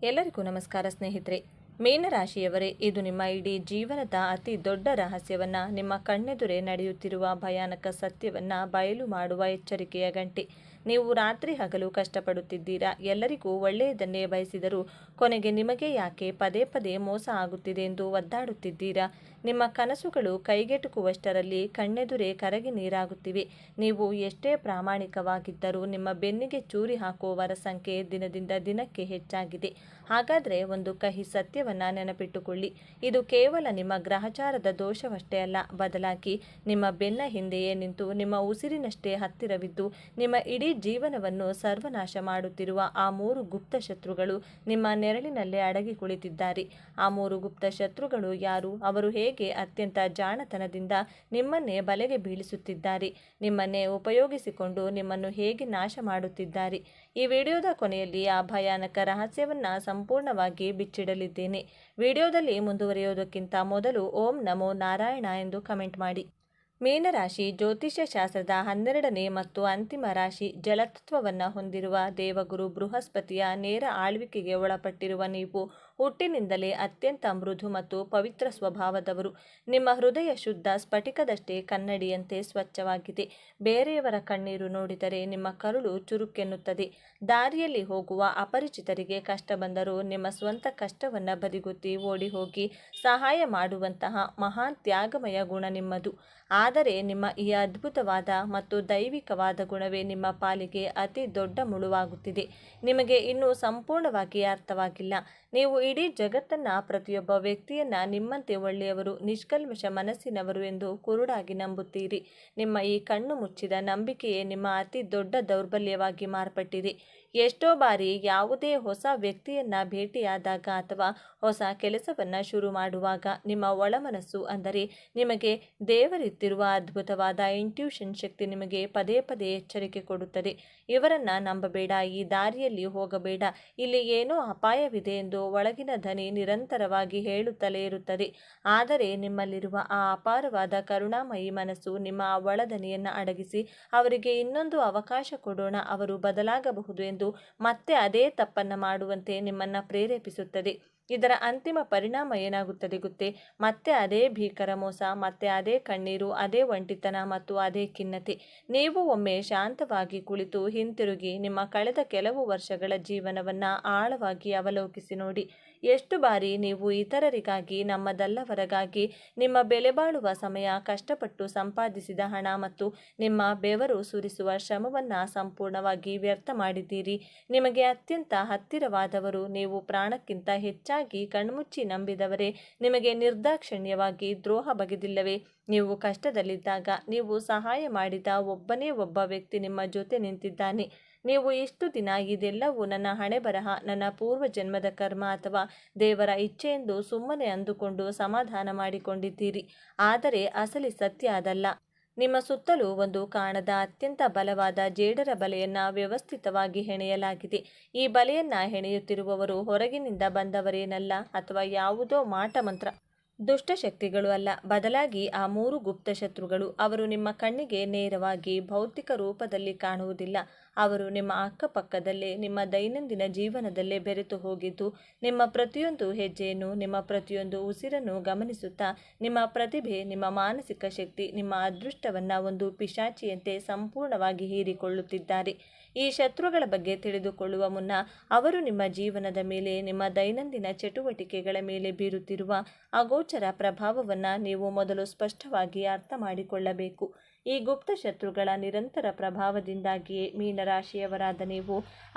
ಎಲ್ಲರಿಗೂ ನಮಸ್ಕಾರ ಸ್ನೇಹಿತರೆ. ಮೀನರಾಶಿಯವರೇ, ಇದು ನಿಮ್ಮ ಇಡೀ ಜೀವನದ ಅತಿ ದೊಡ್ಡ ರಹಸ್ಯವನ್ನು, ನಿಮ್ಮ ಕಣ್ಣೆದುರೇ ನಡೆಯುತ್ತಿರುವ ಭಯಾನಕ ಸತ್ಯವನ್ನು ಬಯಲು ಮಾಡುವ ಎಚ್ಚರಿಕೆಯ ಗಂಟೆ. ನೀವು ರಾತ್ರಿ ಹಗಲು ಕಷ್ಟಪಡುತ್ತಿದ್ದೀರಾ, ಎಲ್ಲರಿಗೂ ಒಳ್ಳೆಯದನ್ನೇ ಬಯಸಿದರೂ ಕೊನೆಗೆ ನಿಮಗೆ ಯಾಕೆ ಪದೇ ಪದೇ ಮೋಸ ಆಗುತ್ತಿದೆ ಎಂದು ಒದ್ದಾಡುತ್ತಿದ್ದೀರಾ. ನಿಮ್ಮ ಕನಸುಗಳು ಕೈಗೆಟುಕುವಷ್ಟರಲ್ಲಿ ಕಣ್ಣೆದುರೇ ಕರಗಿ ನೀರಾಗುತ್ತಿವೆ. ನೀವು ಎಷ್ಟೇ ಪ್ರಾಮಾಣಿಕವಾಗಿದ್ದರೂ ನಿಮ್ಮ ಬೆನ್ನಿಗೆ ಚೂರಿ ಹಾಕುವವರ ಸಂಖ್ಯೆ ದಿನದಿಂದ ದಿನಕ್ಕೆ ಹೆಚ್ಚಾಗಿದೆ. ಹಾಗಾದರೆ ಒಂದು ಕಹಿ ಸತ್ಯವನ್ನು ನೆನಪಿಟ್ಟುಕೊಳ್ಳಿ. ಇದು ಕೇವಲ ನಿಮ್ಮ ಗ್ರಹಚಾರದ ದೋಷವಷ್ಟೇ ಅಲ್ಲ, ಬದಲಾಗಿ ನಿಮ್ಮ ಬೆನ್ನ ಹಿಂದೆಯೇ ನಿಂತು ನಿಮ್ಮ ಉಸಿರಿನಷ್ಟೇ ಹತ್ತಿರವಿದ್ದು ನಿಮ್ಮ ಇಡೀ ಜೀವನವನ್ನು ಸರ್ವನಾಶ ಮಾಡುತ್ತಿರುವ ಆ 3 ಗುಪ್ತ ಶತ್ರುಗಳು ನಿಮ್ಮ ನೆರಳಿನಲ್ಲೇ ಅಡಗಿ ಕುಳಿತಿದ್ದಾರೆ. ಆ 3 ಗುಪ್ತ ಶತ್ರುಗಳು ಯಾರು? ಅವರು ಹೇಗೆ ಅತ್ಯಂತ ಜಾಣತನದಿಂದ ನಿಮ್ಮನ್ನೇ ಬಲೆಗೆ ಬೀಳಿಸುತ್ತಿದ್ದಾರೆ? ನಿಮ್ಮನ್ನೇ ಉಪಯೋಗಿಸಿಕೊಂಡು ನಿಮ್ಮನ್ನು ಹೇಗೆ ನಾಶ ಮಾಡುತ್ತಿದ್ದಾರೆ? ಈ ವಿಡಿಯೋದ ಕೊನೆಯಲ್ಲಿ ಆ ಭಯಾನಕ ರಹಸ್ಯವನ್ನು ಸಂಪೂರ್ಣವಾಗಿ ಬಿಚ್ಚಿಡಲಿದ್ದೇನೆ. ವಿಡಿಯೋದಲ್ಲಿ ಮುಂದುವರಿಯೋದಕ್ಕಿಂತ ಮೊದಲು ಓಂ ನಮೋ ನಾರಾಯಣ ಎಂದು ಕಮೆಂಟ್ ಮಾಡಿ. ಮೀನರಾಶಿ ಜ್ಯೋತಿಷ್ಯ ಶಾಸ್ತ್ರದ 12ನೇ ಮತ್ತು ಅಂತಿಮ ರಾಶಿ. ಜಲತತ್ವವನ್ನು ಹೊಂದಿರುವ ದೇವಗುರು ಬೃಹಸ್ಪತಿಯ ನೇರ ಆಳ್ವಿಕೆಗೆ ಒಳಪಟ್ಟಿರುವ ನೀವು ಹುಟ್ಟಿನಿಂದಲೇ ಅತ್ಯಂತ ಮೃದು ಮತ್ತು ಪವಿತ್ರ ಸ್ವಭಾವದವರು. ನಿಮ್ಮ ಹೃದಯ ಶುದ್ಧ ಸ್ಫಟಿಕದಷ್ಟೇ ಕನ್ನಡಿಯಂತೆ ಸ್ವಚ್ಛವಾಗಿದೆ. ಬೇರೆಯವರ ಕಣ್ಣೀರು ನೋಡಿದರೆ ನಿಮ್ಮ ಕರುಳು ಚುರುಕೆನ್ನುತ್ತದೆ. ದಾರಿಯಲ್ಲಿ ಹೋಗುವ ಅಪರಿಚಿತರಿಗೆ ಕಷ್ಟ ಬಂದರೂ ನಿಮ್ಮ ಸ್ವಂತ ಕಷ್ಟವನ್ನು ಬದಿಗೊತ್ತಿ ಓಡಿ ಹೋಗಿ ಸಹಾಯ ಮಾಡುವಂತಹ ಮಹಾನ್ ತ್ಯಾಗಮಯ ಗುಣ ನಿಮ್ಮದು. ಆದರೆ ನಿಮ್ಮ ಈ ಅದ್ಭುತವಾದ ಮತ್ತು ದೈವಿಕವಾದ ಗುಣವೇ ನಿಮ್ಮ ಪಾಲಿಗೆ ಅತಿ ದೊಡ್ಡ ಮುಳುವಾಗುತ್ತಿದೆ. ನಿಮಗೆ ಇನ್ನೂ ಸಂಪೂರ್ಣವಾಗಿ ಅರ್ಥವಾಗಿಲ್ಲ. ನೀವು ಇಡೀ ಜಗತ್ತನ್ನು, ಪ್ರತಿಯೊಬ್ಬ ವ್ಯಕ್ತಿಯನ್ನು ನಿಮ್ಮಂತೆ ಒಳ್ಳೆಯವರು, ನಿಷ್ಕಲ್ಮಶ ಮನಸ್ಸಿನವರು ಎಂದು ಕುರುಡಾಗಿ ನಂಬುತ್ತೀರಿ. ನಿಮ್ಮ ಈ ಕಣ್ಣು ಮುಚ್ಚಿದ ನಂಬಿಕೆಯೇ ನಿಮ್ಮ ಅತಿ ದೊಡ್ಡ ದೌರ್ಬಲ್ಯವಾಗಿ ಮಾರ್ಪಟ್ಟಿದೆ. ಎಷ್ಟೋ ಬಾರಿ ಯಾವುದೇ ಹೊಸ ವ್ಯಕ್ತಿಯನ್ನು ಭೇಟಿಯಾದಾಗ ಅಥವಾ ಹೊಸ ಕೆಲಸವನ್ನು ಶುರು ಮಾಡುವಾಗ ನಿಮ್ಮ ಒಳಮನಸ್ಸು, ಅಂದರೆ ನಿಮಗೆ ದೇವರಿತ್ತಿರುವ ಅದ್ಭುತವಾದ ಇಂಟ್ಯೂಷನ್ ಶಕ್ತಿ ನಿಮಗೆ ಪದೇ ಪದೇ ಎಚ್ಚರಿಕೆ ಕೊಡುತ್ತದೆ. ಇವರನ್ನು ನಂಬಬೇಡ, ಈ ದಾರಿಯಲ್ಲಿ ಹೋಗಬೇಡ, ಇಲ್ಲಿ ಏನೋ ಅಪಾಯವಿದೆ ಎಂದು ಒಳಗಿನ ಧ್ವನಿ ನಿರಂತರವಾಗಿ ಹೇಳುತ್ತಲೇ ಇರುತ್ತದೆ. ಆದರೆ ನಿಮ್ಮಲ್ಲಿರುವ ಆ ಅಪಾರವಾದ ಕರುಣಾಮಯಿ ಮನಸ್ಸು ನಿಮ್ಮ ಒಳದನಿಯನ್ನು ಅಡಗಿಸಿ ಅವರಿಗೆ ಇನ್ನೊಂದು ಅವಕಾಶ ಕೊಡೋಣ, ಅವರು ಬದಲಾಗಬಹುದು ಎಂದು ಮತ್ತೆ ಅದೇ ತಪ್ಪನ್ನು ಮಾಡುವಂತೆ ನಿಮ್ಮನ್ನು ಪ್ರೇರೇಪಿಸುತ್ತದೆ. ಇದರ ಅಂತಿಮ ಪರಿಣಾಮ ಏನಾಗುತ್ತದೆ ಗೊತ್ತೇ? ಮತ್ತೆ ಅದೇ ಭೀಕರ ಮೋಸ, ಮತ್ತೆ ಅದೇ ಕಣ್ಣೀರು, ಅದೇ ಒಂಟಿತನ ಮತ್ತು ಅದೇ ಖಿನ್ನತೆ. ನೀವು ಒಮ್ಮೆ ಶಾಂತವಾಗಿ ಕುಳಿತು ಹಿಂತಿರುಗಿ ನಿಮ್ಮ ಕಳೆದ ಕೆಲವು ವರ್ಷಗಳ ಜೀವನವನ್ನು ಆಳವಾಗಿ ಅವಲೋಕಿಸಿ ನೋಡಿ. ಎಷ್ಟು ಬಾರಿ ನೀವು ಇತರರಿಗಾಗಿ, ನಮ್ಮದಲ್ಲವರಿಗಾಗಿ ನಿಮ್ಮ ಬೆಲೆಬಾಳುವ ಸಮಯ, ಕಷ್ಟಪಟ್ಟು ಸಂಪಾದಿಸಿದ ಹಣ ಮತ್ತು ನಿಮ್ಮ ಬೆವರು ಸುರಿಸುವ ಶ್ರಮವನ್ನು ಸಂಪೂರ್ಣವಾಗಿ ವ್ಯರ್ಥ ಮಾಡಿದ್ದೀರಿ. ನಿಮಗೆ ಅತ್ಯಂತ ಹತ್ತಿರವಾದವರು, ನೀವು ಪ್ರಾಣಕ್ಕಿಂತ ಹೆಚ್ಚಾಗಿ ಕಣ್ಮುಚ್ಚಿ ನಂಬಿದವರೇ ನಿಮಗೆ ನಿರ್ದಾಕ್ಷಿಣ್ಯವಾಗಿ ದ್ರೋಹ ಬಗೆದಿಲ್ಲವೇ? ನೀವು ಕಷ್ಟದಲ್ಲಿದ್ದಾಗ ನೀವು ಸಹಾಯ ಮಾಡಿದ ಒಬ್ಬನೇ ಒಬ್ಬ ವ್ಯಕ್ತಿ ನಿಮ್ಮ ಜೊತೆ ನಿಂತಿದ್ದಾನೆ. ನೀವು ಇಷ್ಟು ದಿನ ಇದೆಲ್ಲವೂ ನನ್ನ ಹಣೆಬರಹ, ನನ್ನ ಪೂರ್ವ ಜನ್ಮದ ಕರ್ಮ ಅಥವಾ ದೇವರ ಇಚ್ಛೆ ಎಂದು ಸುಮ್ಮನೆ ಅಂದುಕೊಂಡು ಸಮಾಧಾನ ಮಾಡಿಕೊಂಡಿದ್ದೀರಿ. ಆದರೆ ಅಸಲಿ ಸತ್ಯ ಅದಲ್ಲ. ನಿಮ್ಮ ಸುತ್ತಲೂ ಒಂದು ಕಾಣದ ಅತ್ಯಂತ ಬಲವಾದ ಜೇಡರ ಬಲೆಯನ್ನು ವ್ಯವಸ್ಥಿತವಾಗಿ ಹೆಣೆಯಲಾಗಿದೆ. ಈ ಬಲೆಯನ್ನು ಹೆಣೆಯುತ್ತಿರುವವರು ಹೊರಗಿನಿಂದ ಬಂದವರೇನಲ್ಲ, ಅಥವಾ ಯಾವುದೋ ಮಾಟಮಂತ್ರ ದುಷ್ಟಶಕ್ತಿಗಳು ಅಲ್ಲ, ಬದಲಾಗಿ ಆ 3 ಗುಪ್ತ ಶತ್ರುಗಳು. ಅವರು ನಿಮ್ಮ ಕಣ್ಣಿಗೆ ನೇರವಾಗಿ ಭೌತಿಕ ರೂಪದಲ್ಲಿ ಕಾಣುವುದಿಲ್ಲ. ಅವರು ನಿಮ್ಮ ಅಕ್ಕಪಕ್ಕದಲ್ಲೇ, ನಿಮ್ಮ ದೈನಂದಿನ ಜೀವನದಲ್ಲೇ ಬೆರೆತು ಹೋಗಿದ್ದು, ನಿಮ್ಮ ಪ್ರತಿಯೊಂದು ಹೆಜ್ಜೆಯನ್ನು, ನಿಮ್ಮ ಪ್ರತಿಯೊಂದು ಉಸಿರನ್ನು ಗಮನಿಸುತ್ತಾ ನಿಮ್ಮ ಪ್ರತಿಭೆ, ನಿಮ್ಮ ಮಾನಸಿಕ ಶಕ್ತಿ, ನಿಮ್ಮ ಅದೃಷ್ಟವನ್ನು ಒಂದು ಪಿಶಾಚಿಯಂತೆ ಸಂಪೂರ್ಣವಾಗಿ ಹೀರಿಕೊಳ್ಳುತ್ತಿದ್ದಾರೆ. ಈ ಶತ್ರುಗಳ ಬಗ್ಗೆ ತಿಳಿದುಕೊಳ್ಳುವ ಮುನ್ನ ಅವರು ನಿಮ್ಮ ಜೀವನದ ಮೇಲೆ, ನಿಮ್ಮ ದೈನಂದಿನ ಚಟುವಟಿಕೆಗಳ ಮೇಲೆ ಬೀರುತ್ತಿರುವ ಅಗೋಚರ ಪ್ರಭಾವವನ್ನು ನೀವು ಮೊದಲು ಸ್ಪಷ್ಟವಾಗಿ ಅರ್ಥ ಮಾಡಿಕೊಳ್ಳಬೇಕು. ಈ ಗುಪ್ತ ಶತ್ರುಗಳ ನಿರಂತರ ಪ್ರಭಾವದಿಂದಾಗಿಯೇ ಮೀನರಾಶಿಯವರಾದ ನೀವು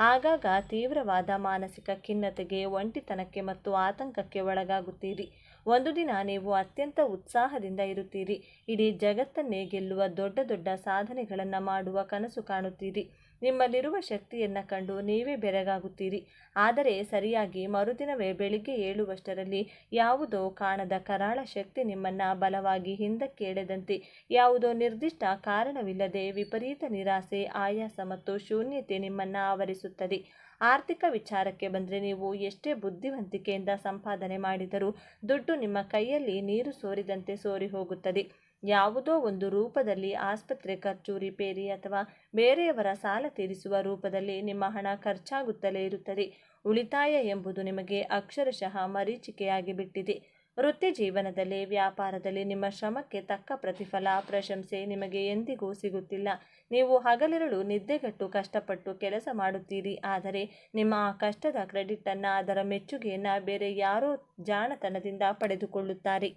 ಆಗಾಗ ತೀವ್ರವಾದ ಮಾನಸಿಕ ಖಿನ್ನತೆಗೆ, ಒಂಟಿತನಕ್ಕೆ ಮತ್ತು ಆತಂಕಕ್ಕೆ ಒಳಗಾಗುತ್ತೀರಿ. ಒಂದು ದಿನ ನೀವು ಅತ್ಯಂತ ಉತ್ಸಾಹದಿಂದ ಇರುತ್ತೀರಿ. ಇಡೀ ಜಗತ್ತನ್ನೇ ಗೆಲ್ಲುವ ದೊಡ್ಡ ದೊಡ್ಡ ಸಾಧನೆಗಳನ್ನು ಮಾಡುವ ಕನಸು ಕಾಣುತ್ತೀರಿ. ನಿಮ್ಮಲ್ಲಿರುವ ಶಕ್ತಿಯನ್ನು ಕಂಡು ನೀವೇ ಬೆರಗಾಗುತ್ತೀರಿ. ಆದರೆ ಸರಿಯಾಗಿ ಮರುದಿನವೇ ಬೆಳಿಗ್ಗೆ ಏಳುವಷ್ಟರಲ್ಲಿ ಯಾವುದೋ ಕಾಣದ ಕರಾಳ ಶಕ್ತಿ ನಿಮ್ಮನ್ನು ಬಲವಾಗಿ ಹಿಂದಕ್ಕೆ ಎಳೆದಂತೆ, ಯಾವುದೋ ನಿರ್ದಿಷ್ಟ ಕಾರಣವಿಲ್ಲದೆ ವಿಪರೀತ ನಿರಾಸೆ, ಆಯಾಸ ಮತ್ತು ಶೂನ್ಯತೆ ನಿಮ್ಮನ್ನು ಆವರಿಸುತ್ತದೆ. ಆರ್ಥಿಕ ವಿಚಾರಕ್ಕೆ ಬಂದರೆ ನೀವು ಎಷ್ಟೇ ಬುದ್ಧಿವಂತಿಕೆಯಿಂದ ಸಂಪಾದನೆ ಮಾಡಿದರೂ ದುಡ್ಡು ನಿಮ್ಮ ಕೈಯಲ್ಲಿ ನೀರು ಸೋರಿದಂತೆ ಸೋರಿ ಹೋಗುತ್ತದೆ. ಯಾವುದೋ ಒಂದು ರೂಪದಲ್ಲಿ ಆಸ್ಪತ್ರೆ ಖರ್ಚು, ರಿಪೇರಿ ಅಥವಾ ಬೇರೆಯವರ ಸಾಲ ತೀರಿಸುವ ರೂಪದಲ್ಲಿ ನಿಮ್ಮ ಹಣ ಖರ್ಚಾಗುತ್ತಲೇ ಇರುತ್ತದೆ. ಉಳಿತಾಯ ಎಂಬುದು ನಿಮಗೆ ಅಕ್ಷರಶಃ ಮರೀಚಿಕೆಯಾಗಿ ಬಿಟ್ಟಿದೆ. ವೃತ್ತಿ ಜೀವನದಲ್ಲಿ, ವ್ಯಾಪಾರದಲ್ಲಿ ನಿಮ್ಮ ಶ್ರಮಕ್ಕೆ ತಕ್ಕ ಪ್ರತಿಫಲ, ಪ್ರಶಂಸೆ ನಿಮಗೆ ಎಂದಿಗೂ ಸಿಗುತ್ತಿಲ್ಲ. ನೀವು ಹಗಲಿರುಳು ನಿದ್ದೆಗೆಟ್ಟು ಕಷ್ಟಪಟ್ಟು ಕೆಲಸ ಮಾಡುತ್ತೀರಿ. ಆದರೆ ನಿಮ್ಮ ಆ ಕಷ್ಟದ ಕ್ರೆಡಿಟನ್ನು, ಅದರ ಮೆಚ್ಚುಗೆಯನ್ನು ಬೇರೆ ಯಾರೋ ಜಾಣತನದಿಂದ ಪಡೆದುಕೊಳ್ಳುತ್ತಾರೆ.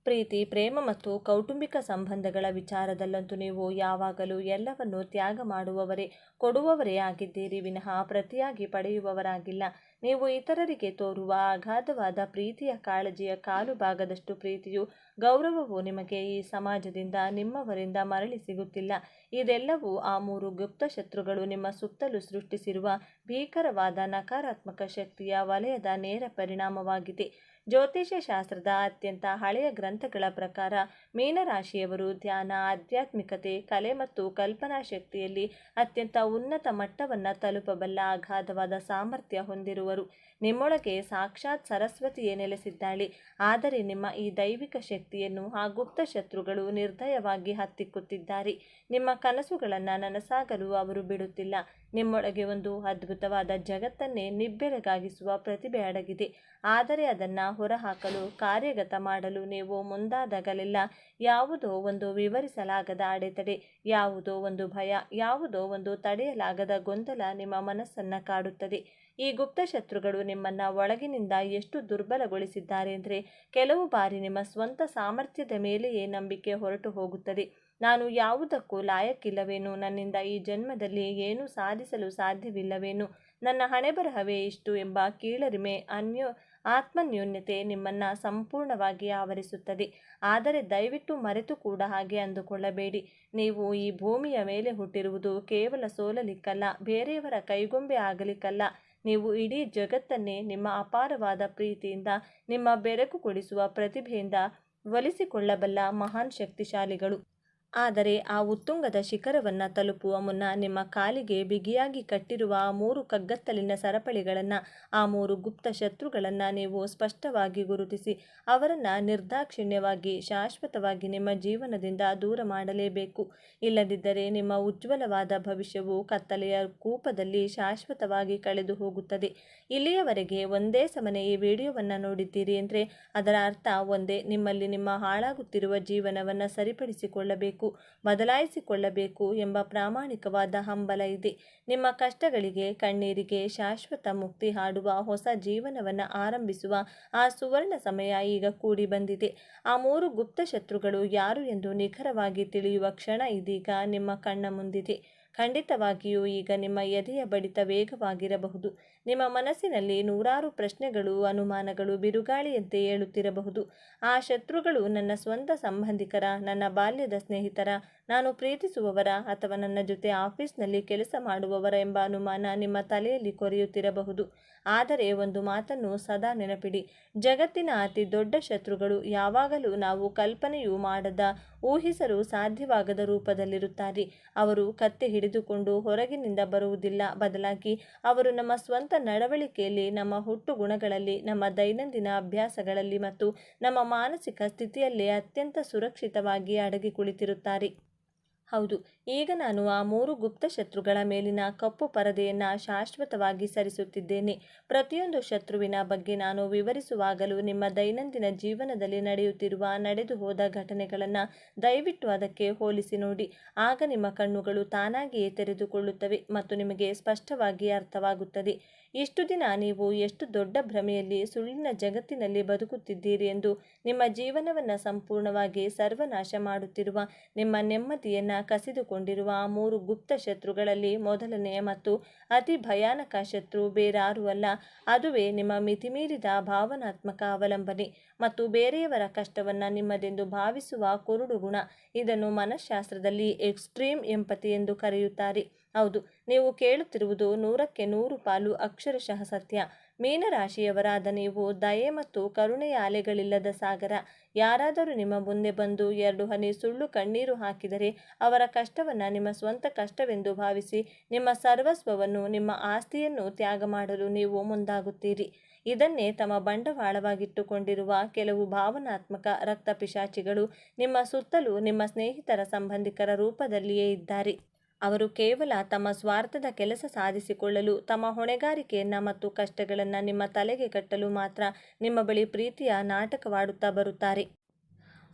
ಪ್ರೀತಿ, ಪ್ರೇಮ ಮತ್ತು ಕೌಟುಂಬಿಕ ಸಂಬಂಧಗಳ ವಿಚಾರದಲ್ಲಂತೂ ನೀವು ಯಾವಾಗಲೂ ಎಲ್ಲವನ್ನೂ ತ್ಯಾಗ ಮಾಡುವವರೇ, ಕೊಡುವವರೇ ಆಗಿದ್ದೀರಿ ವಿನಃ ಪ್ರತಿಯಾಗಿ ಪಡೆಯುವವರಾಗಿಲ್ಲ. ನೀವು ಇತರರಿಗೆ ತೋರುವ ಅಗಾಧವಾದ ಪ್ರೀತಿಯ ಕಾಳಜಿಯ ಕಾಲು ಭಾಗದಷ್ಟು ಪ್ರೀತಿಯು, ಗೌರವವು ನಿಮಗೆ ಈ ಸಮಾಜದಿಂದ, ನಿಮ್ಮವರಿಂದ ಮರಳಿ ಸಿಗುತ್ತಿಲ್ಲ. ಇದೆಲ್ಲವೂ ಆ ಮೂರು ಗುಪ್ತ ಶತ್ರುಗಳು ನಿಮ್ಮ ಸುತ್ತಲೂ ಸೃಷ್ಟಿಸಿರುವ ಭೀಕರವಾದ ನಕಾರಾತ್ಮಕ ಶಕ್ತಿಯ ವಲಯದ ನೇರ ಪರಿಣಾಮವಾಗಿದೆ. ಜ್ಯೋತಿಷ್ಯ ಶಾಸ್ತ್ರದ ಅತ್ಯಂತ ಹಳೆಯ ಗ್ರಂಥಗಳ ಪ್ರಕಾರ ಮೀನರಾಶಿಯವರು ಧ್ಯಾನ, ಆಧ್ಯಾತ್ಮಿಕತೆ, ಕಲೆ ಮತ್ತು ಕಲ್ಪನಾ ಶಕ್ತಿಯಲ್ಲಿ ಅತ್ಯಂತ ಉನ್ನತ ಮಟ್ಟವನ್ನು ತಲುಪಬಲ್ಲ ಅಗಾಧವಾದ ಸಾಮರ್ಥ್ಯ ಹೊಂದಿರುವರು. ನಿಮ್ಮೊಳಗೆ ಸಾಕ್ಷಾತ್ ಸರಸ್ವತಿಯೇ ನೆಲೆಸಿದ್ದಾಳೆ. ಆದರೆ ನಿಮ್ಮ ಈ ದೈವಿಕ ಶಕ್ತಿಯನ್ನು ಆ ಗುಪ್ತ ಶತ್ರುಗಳು ನಿರ್ದಯವಾಗಿ ಹತ್ತಿಕ್ಕುತ್ತಿದ್ದಾರೆ. ನಿಮ್ಮ ಕನಸುಗಳನ್ನು ನನಸಾಗಲು ಅವರು ಬಿಡುತ್ತಿಲ್ಲ. ನಿಮ್ಮೊಳಗೆ ಒಂದು ಅದ್ಭುತವಾದ ಜಗತ್ತನ್ನೇ ನಿಬ್ಬೆರಗಾಗಿಸುವ ಪ್ರತಿಭೆ ಅಡಗಿದೆ. ಆದರೆ ಅದನ್ನು ಹೊರಹಾಕಲು, ಕಾರ್ಯಗತ ಮಾಡಲು ನೀವು ಮುಂದಾದಾಗಲೆಲ್ಲ ಯಾವುದೋ ಒಂದು ವಿವರಿಸಲಾಗದ ಅಡೆತಡೆ, ಯಾವುದೋ ಒಂದು ಭಯ, ಯಾವುದೋ ಒಂದು ತಡೆಯಲಾಗದ ಗೊಂದಲ ನಿಮ್ಮ ಮನಸ್ಸನ್ನು ಕಾಡುತ್ತದೆ. ಈ ಗುಪ್ತ ಶತ್ರುಗಳು ನಿಮ್ಮನ್ನು ಒಳಗಿನಿಂದ ಎಷ್ಟು ದುರ್ಬಲಗೊಳಿಸಿದ್ದಾರೆ ಅಂದರೆ, ಕೆಲವು ಬಾರಿ ನಿಮ್ಮ ಸ್ವಂತ ಸಾಮರ್ಥ್ಯದ ಮೇಲೆಯೇ ನಂಬಿಕೆ ಹೊರಟು ಹೋಗುತ್ತದೆ. ನಾನು ಯಾವುದಕ್ಕೂ ಲಾಯಕ್ಕಿಲ್ಲವೇನು, ನನ್ನಿಂದ ಈ ಜನ್ಮದಲ್ಲಿ ಏನೂ ಸಾಧಿಸಲು ಸಾಧ್ಯವಿಲ್ಲವೇನು, ನನ್ನ ಹಣೆಬರಹವೇ ಇಷ್ಟು ಎಂಬ ಕೀಳರಿಮೆ, ಆತ್ಮನ್ಯೂನ್ಯತೆ ನಿಮ್ಮನ್ನು ಸಂಪೂರ್ಣವಾಗಿ ಆವರಿಸುತ್ತದೆ. ಆದರೆ ದಯವಿಟ್ಟು ಮರೆತು ಕೂಡ ಹಾಗೆ ಅಂದುಕೊಳ್ಳಬೇಡಿ. ನೀವು ಈ ಭೂಮಿಯ ಮೇಲೆ ಹುಟ್ಟಿರುವುದು ಕೇವಲ ಸೋಲಲಿಕ್ಕಲ್ಲ, ಬೇರೆಯವರ ಕೈಗೊಂಬೆ ಆಗಲಿಕ್ಕಲ್ಲ. ನೀವು ಇಡೀ ಜಗತ್ತನ್ನೇ ನಿಮ್ಮ ಅಪಾರವಾದ ಪ್ರೀತಿಯಿಂದ, ನಿಮ್ಮ ಬೆರಗುಗೊಳಿಸುವ ಪ್ರತಿಭೆಯಿಂದ ಒಲಿಸಿಕೊಳ್ಳಬಲ್ಲ ಮಹಾನ್ ಶಕ್ತಿಶಾಲಿಗಳು. ಆದರೆ ಆ ಉತ್ತುಂಗದ ಶಿಖರವನ್ನು ತಲುಪುವ ಮುನ್ನ ನಿಮ್ಮ ಕಾಲಿಗೆ ಬಿಗಿಯಾಗಿ ಕಟ್ಟಿರುವ ಆ ಮೂರು ಕಗ್ಗತ್ತಲಿನ ಸರಪಳಿಗಳನ್ನು, ಆ ಮೂರು ಗುಪ್ತ ಶತ್ರುಗಳನ್ನು ನೀವು ಸ್ಪಷ್ಟವಾಗಿ ಗುರುತಿಸಿ ಅವರನ್ನು ನಿರ್ದಾಕ್ಷಿಣ್ಯವಾಗಿ, ಶಾಶ್ವತವಾಗಿ ನಿಮ್ಮ ಜೀವನದಿಂದ ದೂರ ಮಾಡಲೇಬೇಕು. ಇಲ್ಲದಿದ್ದರೆ ನಿಮ್ಮ ಉಜ್ವಲವಾದ ಭವಿಷ್ಯವು ಕತ್ತಲೆಯ ಕೂಪದಲ್ಲಿ ಶಾಶ್ವತವಾಗಿ ಕಳೆದು ಹೋಗುತ್ತದೆ. ಇಲ್ಲಿಯವರೆಗೆ ಒಂದೇ ಸಮನೆ ಈ ವಿಡಿಯೋವನ್ನು ನೋಡಿದ್ದೀರಿ ಅಂದರೆ ಅದರ ಅರ್ಥ ಒಂದೇ: ನಿಮ್ಮಲ್ಲಿ ನಿಮ್ಮ ಹಾಳಾಗುತ್ತಿರುವ ಜೀವನವನ್ನು ಸರಿಪಡಿಸಿಕೊಳ್ಳಬೇಕು, ಬದಲಾಯಿಸಿಕೊಳ್ಳಬೇಕು ಎಂಬ ಪ್ರಾಮಾಣಿಕವಾದ ಹಂಬಲ ಇದೆ. ನಿಮ್ಮ ಕಷ್ಟಗಳಿಗೆ, ಕಣ್ಣೀರಿಗೆ ಶಾಶ್ವತ ಮುಕ್ತಿ ಹಾಡುವ ಹೊಸ ಜೀವನವನ್ನು ಆರಂಭಿಸುವ ಆ ಸುವರ್ಣ ಸಮಯ ಈಗ ಕೂಡಿ ಬಂದಿದೆ. ಆ ಮೂರು ಗುಪ್ತ ಶತ್ರುಗಳು ಯಾರು ಎಂದು ನಿಖರವಾಗಿ ತಿಳಿಯುವ ಕ್ಷಣ ಇದೀಗ ನಿಮ್ಮ ಕಣ್ಣ ಮುಂದಿದೆ. ಖಂಡಿತವಾಗಿಯೂ ಈಗ ನಿಮ್ಮ ಎದೆಯ ಬಡಿತ ವೇಗವಾಗಿರಬಹುದು. ನಿಮ್ಮ ಮನಸ್ಸಿನಲ್ಲಿ ನೂರಾರು ಪ್ರಶ್ನೆಗಳು, ಅನುಮಾನಗಳು ಬಿರುಗಾಳಿಯಂತೆ ಏಳುತ್ತಿರಬಹುದು. ಆ ಶತ್ರುಗಳು ನನ್ನ ಸ್ವಂತ ಸಂಬಂಧಿಕರ, ನನ್ನ ಬಾಲ್ಯದ ಸ್ನೇಹಿತರ, ನಾನು ಪ್ರೀತಿಸುವವರ, ಅಥವಾ ನನ್ನ ಜೊತೆ ಆಫೀಸ್ನಲ್ಲಿ ಕೆಲಸ ಮಾಡುವವರ ಎಂಬ ಅನುಮಾನ ನಿಮ್ಮ ತಲೆಯಲ್ಲಿ ಕೊರೆಯುತ್ತಿರಬಹುದು. ಆದರೆ ಒಂದು ಮಾತನ್ನು ಸದಾ ನೆನಪಿಡಿ: ಜಗತ್ತಿನ ಅತಿ ದೊಡ್ಡ ಶತ್ರುಗಳು ಯಾವಾಗಲೂ ನಾವು ಕಲ್ಪನೆಯೂ ಮಾಡದ, ಊಹಿಸಲು ಸಾಧ್ಯವಾಗದ ರೂಪದಲ್ಲಿರುತ್ತಾರೆ. ಅವರು ಕತ್ತಿ ಹಿಡಿದುಕೊಂಡು ಹೊರಗಿನಿಂದ ಬರುವುದಿಲ್ಲ. ಬದಲಾಗಿ ಅವರು ನಮ್ಮ ಸ್ವಂತ ನಡವಳಿಕೆಯಲ್ಲಿ, ನಮ್ಮ ಹುಟ್ಟು ಗುಣಗಳಲ್ಲಿ, ನಮ್ಮ ದೈನಂದಿನ ಅಭ್ಯಾಸಗಳಲ್ಲಿ ಮತ್ತು ನಮ್ಮ ಮಾನಸಿಕ ಸ್ಥಿತಿಯಲ್ಲೇ ಅತ್ಯಂತ ಸುರಕ್ಷಿತವಾಗಿ ಅಡಗಿ ಕುಳಿತಿರುತ್ತಾರೆ. ಹೌದು, ಈಗ ನಾನು ಆ ಮೂರು ಗುಪ್ತ ಶತ್ರುಗಳ ಮೇಲಿನ ಕಪ್ಪು ಪರದೆಯನ್ನು ಶಾಶ್ವತವಾಗಿ ಸರಿಸುತ್ತಿದ್ದೇನೆ. ಪ್ರತಿಯೊಂದು ಶತ್ರುವಿನ ಬಗ್ಗೆ ನಾನು ವಿವರಿಸುವಾಗಲೂ ನಿಮ್ಮ ದೈನಂದಿನ ಜೀವನದಲ್ಲಿ ನಡೆಯುತ್ತಿರುವ, ನಡೆದು ಹೋದ ಘಟನೆಗಳನ್ನು ದಯವಿಟ್ಟು ಅದಕ್ಕೆ ಹೋಲಿಸಿ ನೋಡಿ. ಆಗ ನಿಮ್ಮ ಕಣ್ಣುಗಳು ತಾನಾಗಿಯೇ ತೆರೆದುಕೊಳ್ಳುತ್ತವೆ ಮತ್ತು ನಿಮಗೆ ಸ್ಪಷ್ಟವಾಗಿ ಅರ್ಥವಾಗುತ್ತದೆ. ಇಷ್ಟು ದಿನ ನೀವು ಎಷ್ಟು ದೊಡ್ಡ ಭ್ರಮೆಯಲ್ಲಿ, ಸುಳ್ಳಿನ ಜಗತ್ತಿನಲ್ಲಿ ಬದುಕುತ್ತಿದ್ದೀರಿ ಎಂದು. ನಿಮ್ಮ ಜೀವನವನ್ನು ಸಂಪೂರ್ಣವಾಗಿ ಸರ್ವನಾಶ ಮಾಡುತ್ತಿರುವ, ನಿಮ್ಮ ನೆಮ್ಮದಿಯನ್ನು ಕಸಿದುಕೊಂಡಿರುವ ಆ ಮೂರು ಗುಪ್ತ ಶತ್ರುಗಳಲ್ಲಿ ಮೊದಲನೆಯ ಮತ್ತು ಅತಿ ಭಯಾನಕ ಶತ್ರು ಬೇರಾರೂ ಅಲ್ಲ, ಅದುವೇ ನಿಮ್ಮ ಮಿತಿಮೀರಿದ ಭಾವನಾತ್ಮಕ ಅವಲಂಬನೆ ಮತ್ತು ಬೇರೆಯವರ ಕಷ್ಟವನ್ನು ನಿಮ್ಮದೆಂದು ಭಾವಿಸುವ ಕುರುಡು ಗುಣ. ಇದನ್ನು ಮನಃಶಾಸ್ತ್ರದಲ್ಲಿ ಎಕ್ಸ್ಟ್ರೀಮ್ ಎಂಪತಿ ಎಂದು ಕರೆಯುತ್ತಾರೆ. ಹೌದು, ನೀವು ಕೇಳುತ್ತಿರುವುದು 100ಕ್ಕೆ 100 ಪಾಲು ಅಕ್ಷರಶಃ ಸತ್ಯ. ಮೀನರಾಶಿಯವರಾದ ನೀವು ದಯೆ ಮತ್ತು ಕರುಣೆಯ ಅಲೆಗಳಿಲ್ಲದ ಸಾಗರ. ಯಾರಾದರೂ ನಿಮ್ಮ ಮುಂದೆ ಬಂದು 2 ಹನಿ ಸುಳ್ಳು ಕಣ್ಣೀರು ಹಾಕಿದರೆ, ಅವರ ಕಷ್ಟವನ್ನು ನಿಮ್ಮ ಸ್ವಂತ ಕಷ್ಟವೆಂದು ಭಾವಿಸಿ ನಿಮ್ಮ ಸರ್ವಸ್ವವನ್ನು, ನಿಮ್ಮ ಆಸ್ತಿಯನ್ನು ತ್ಯಾಗ ಮಾಡಲು ನೀವು ಮುಂದಾಗುತ್ತೀರಿ. ಇದನ್ನೇ ತಮ್ಮ ಬಂಡವಾಳವಾಗಿಟ್ಟುಕೊಂಡಿರುವ ಕೆಲವು ಭಾವನಾತ್ಮಕ ರಕ್ತಪಿಶಾಚಿಗಳು ನಿಮ್ಮ ಸುತ್ತಲೂ ನಿಮ್ಮ ಸ್ನೇಹಿತರ, ಸಂಬಂಧಿಕರ ರೂಪದಲ್ಲಿಯೇ ಇದ್ದಾರೆ. ಅವರು ಕೇವಲ ತಮ್ಮ ಸ್ವಾರ್ಥದ ಕೆಲಸ ಸಾಧಿಸಿಕೊಳ್ಳಲು, ತಮ್ಮ ಹೊಣೆಗಾರಿಕೆಯನ್ನು ಮತ್ತು ಕಷ್ಟಗಳನ್ನು ನಿಮ್ಮ ತಲೆಗೆ ಕಟ್ಟಲು ಮಾತ್ರ ನಿಮ್ಮ ಬಳಿ ಪ್ರೀತಿಯ ನಾಟಕವಾಡುತ್ತಾ ಬರುತ್ತಾರೆ.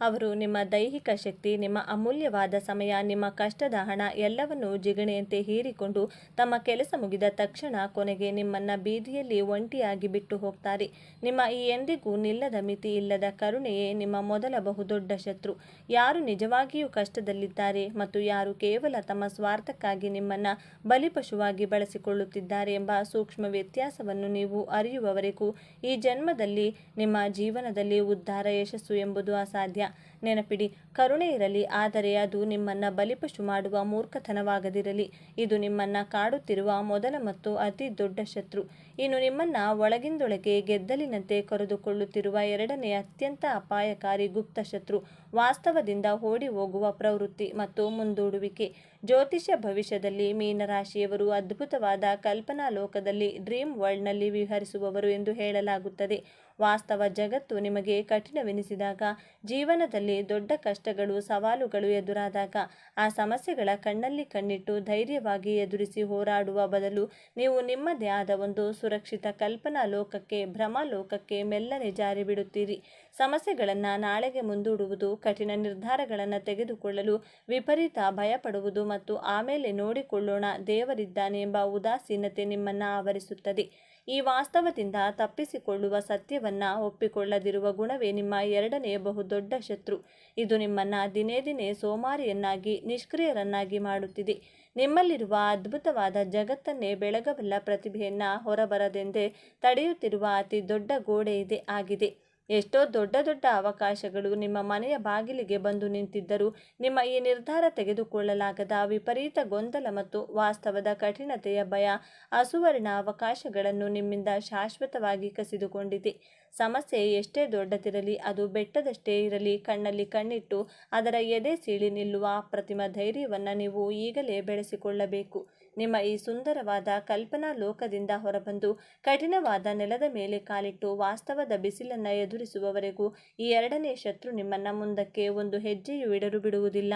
ಅವರು ನಿಮ್ಮ ದೈಹಿಕ ಶಕ್ತಿ, ನಿಮ್ಮ ಅಮೂಲ್ಯವಾದ ಸಮಯ, ನಿಮ್ಮ ಕಷ್ಟದ ಹಣ ಎಲ್ಲವನ್ನೂ ಜಿಗಣೆಯಂತೆ ಹೀರಿಕೊಂಡು ತಮ್ಮ ಕೆಲಸ ಮುಗಿದ ತಕ್ಷಣ ಕೊನೆಗೆ ನಿಮ್ಮನ್ನು ಬೀದಿಯಲ್ಲಿ ಒಂಟಿಯಾಗಿ ಬಿಟ್ಟು ಹೋಗ್ತಾರೆ. ನಿಮ್ಮ ಈ ಎಂದಿಗೂ ನಿಲ್ಲದ ಮಿತಿ ಇಲ್ಲದ ಕರುಣೆಯೇ ನಿಮ್ಮ ಮೊದಲ ಬಹುದೊಡ್ಡ ಶತ್ರು. ಯಾರು ನಿಜವಾಗಿಯೂ ಕಷ್ಟದಲ್ಲಿದ್ದಾರೆ ಮತ್ತು ಯಾರು ಕೇವಲ ತಮ್ಮ ಸ್ವಾರ್ಥಕ್ಕಾಗಿ ನಿಮ್ಮನ್ನು ಬಲಿಪಶುವಾಗಿ ಬಳಸಿಕೊಳ್ಳುತ್ತಿದ್ದಾರೆ ಎಂಬ ಸೂಕ್ಷ್ಮ ವ್ಯತ್ಯಾಸವನ್ನು ನೀವು ಅರಿಯುವವರೆಗೂ ಈ ಜನ್ಮದಲ್ಲಿ ನಿಮ್ಮ ಜೀವನದಲ್ಲಿ ಉದ್ಧಾರ, ಯಶಸ್ಸು ಎಂಬುದು ಅಸಾಧ್ಯ. ನೆನಪಿಡಿ, ಕರುಣೆ ಇರಲಿ, ಆದರೆ ಅದು ನಿಮ್ಮನ್ನು ಬಲಿಪಶು ಮಾಡುವ ಮೂರ್ಖತನವಾಗದಿರಲಿ. ಇದು ನಿಮ್ಮನ್ನು ಕಾಡುತ್ತಿರುವ ಮೊದಲ ಮತ್ತು ಅತಿ ದೊಡ್ಡ ಶತ್ರು. ಇನ್ನು ನಿಮ್ಮನ್ನು ಒಳಗಿಂದೊಳಗೆ ಗೆದ್ದಲಿನಂತೆ ಕರೆದುಕೊಳ್ಳುತ್ತಿರುವ ಎರಡನೇ ಅತ್ಯಂತ ಅಪಾಯಕಾರಿ ಗುಪ್ತ ಶತ್ರು ವಾಸ್ತವದಿಂದ ಓಡಿ ಹೋಗುವ ಪ್ರವೃತ್ತಿ ಮತ್ತು ಮುಂದೂಡುವಿಕೆ. ಜ್ಯೋತಿಷ್ಯ ಭವಿಷ್ಯದಲ್ಲಿ ಮೀನರಾಶಿಯವರು ಅದ್ಭುತವಾದ ಕಲ್ಪನಾ ಲೋಕದಲ್ಲಿ, ಡ್ರೀಮ್ ವರ್ಲ್ಡ್ನಲ್ಲಿ ವಿಹರಿಸುವವರು ಎಂದು ಹೇಳಲಾಗುತ್ತದೆ. ವಾಸ್ತವ ಜಗತ್ತು ನಿಮಗೆ ಕಠಿಣವೆನಿಸಿದಾಗ, ಜೀವನದಲ್ಲಿ ದೊಡ್ಡ ಕಷ್ಟಗಳು, ಸವಾಲುಗಳು ಎದುರಾದಾಗ, ಆ ಸಮಸ್ಯೆಗಳ ಕಣ್ಣಲ್ಲಿ ಕಣ್ಣಿಟ್ಟು ಧೈರ್ಯವಾಗಿ ಎದುರಿಸಿ ಹೋರಾಡುವ ಬದಲು ನೀವು ನಿಮ್ಮದೇ ಆದ ಒಂದು ಸುರಕ್ಷಿತ ಕಲ್ಪನಾ ಲೋಕಕ್ಕೆ, ಭ್ರಮಾಲೋಕಕ್ಕೆ ಮೆಲ್ಲನೆ ಜಾರಿ ಬಿಡುತ್ತೀರಿ. ಸಮಸ್ಯೆಗಳನ್ನು ನಾಳೆಗೆ ಮುಂದೂಡುವುದು, ಕಠಿಣ ನಿರ್ಧಾರಗಳನ್ನು ತೆಗೆದುಕೊಳ್ಳಲು ವಿಪರೀತ ಭಯಪಡುವುದು ಮತ್ತು ಆಮೇಲೆ ನೋಡಿಕೊಳ್ಳೋಣ, ದೇವರಿದ್ದಾನೆ ಎಂಬ ಉದಾಸೀನತೆ ನಿಮ್ಮನ್ನು ಆವರಿಸುತ್ತದೆ. ಈ ವಾಸ್ತವದಿಂದ ತಪ್ಪಿಸಿಕೊಳ್ಳುವ ಸತ್ಯವನ್ನು ಒಪ್ಪಿಕೊಳ್ಳದಿರುವ ಗುಣವೇ ನಿಮ್ಮ ಎರಡನೇ ಬಹುದೊಡ್ಡ ಶತ್ರು. ಇದು ನಿಮ್ಮನ್ನು ದಿನೇ ದಿನೇ ಸೋಮಾರಿಯನ್ನಾಗಿ, ನಿಷ್ಕ್ರಿಯರನ್ನಾಗಿ ಮಾಡುತ್ತಿದೆ. ನಿಮ್ಮಲ್ಲಿರುವ ಅದ್ಭುತವಾದ ಜಗತ್ತನ್ನೇ ಬೆಳಗಬಲ್ಲ ಪ್ರತಿಭೆಯನ್ನು ಹೊರಬರದೆಂದೇ ತಡೆಯುತ್ತಿರುವ ಅತಿ ದೊಡ್ಡ ಗೋಡೆ ಇದೇ ಆಗಿದೆ. ಎಷ್ಟೋ ದೊಡ್ಡ ದೊಡ್ಡ ಅವಕಾಶಗಳು ನಿಮ್ಮ ಮನೆಯ ಬಾಗಿಲಿಗೆ ಬಂದು ನಿಂತಿದ್ದರೂ, ನಿಮ್ಮ ಈ ನಿರ್ಧಾರ ತೆಗೆದುಕೊಳ್ಳಲಾಗದ ವಿಪರೀತ ಗೊಂದಲ ಮತ್ತು ವಾಸ್ತವದ ಕಠಿಣತೆಯ ಭಯ ಆ ಸುವರ್ಣ ಅವಕಾಶಗಳನ್ನು ನಿಮ್ಮಿಂದ ಶಾಶ್ವತವಾಗಿ ಕಸಿದುಕೊಂಡಿದೆ. ಸಮಸ್ಯೆ ಎಷ್ಟೇ ದೊಡ್ಡದಿರಲಿ, ಅದು ಬೆಟ್ಟದಷ್ಟೇ ಇರಲಿ, ಕಣ್ಣಲ್ಲಿ ಕಣ್ಣಿಟ್ಟು ಅದರ ಎದೆ ಸೀಳಿ ನಿಲ್ಲುವ ಅಪ್ರತಿಮ ಧೈರ್ಯವನ್ನು ನೀವು ಈಗಲೇ ಬೆಳೆಸಿಕೊಳ್ಳಬೇಕು. ನಿಮ್ಮ ಈ ಸುಂದರವಾದ ಕಲ್ಪನಾ ಲೋಕದಿಂದ ಹೊರಬಂದು ಕಠಿಣವಾದ ನೆಲದ ಮೇಲೆ ಕಾಲಿಟ್ಟು ವಾಸ್ತವದ ಬಿಸಿಲನ್ನು ಎದುರಿಸುವವರೆಗೂ ಈ ಎರಡನೇ ಶತ್ರು ನಿಮ್ಮನ್ನು ಮುಂದಕ್ಕೆ ಒಂದು ಹೆಜ್ಜೆಯೂ ಇಡಲು ಬಿಡುವುದಿಲ್ಲ.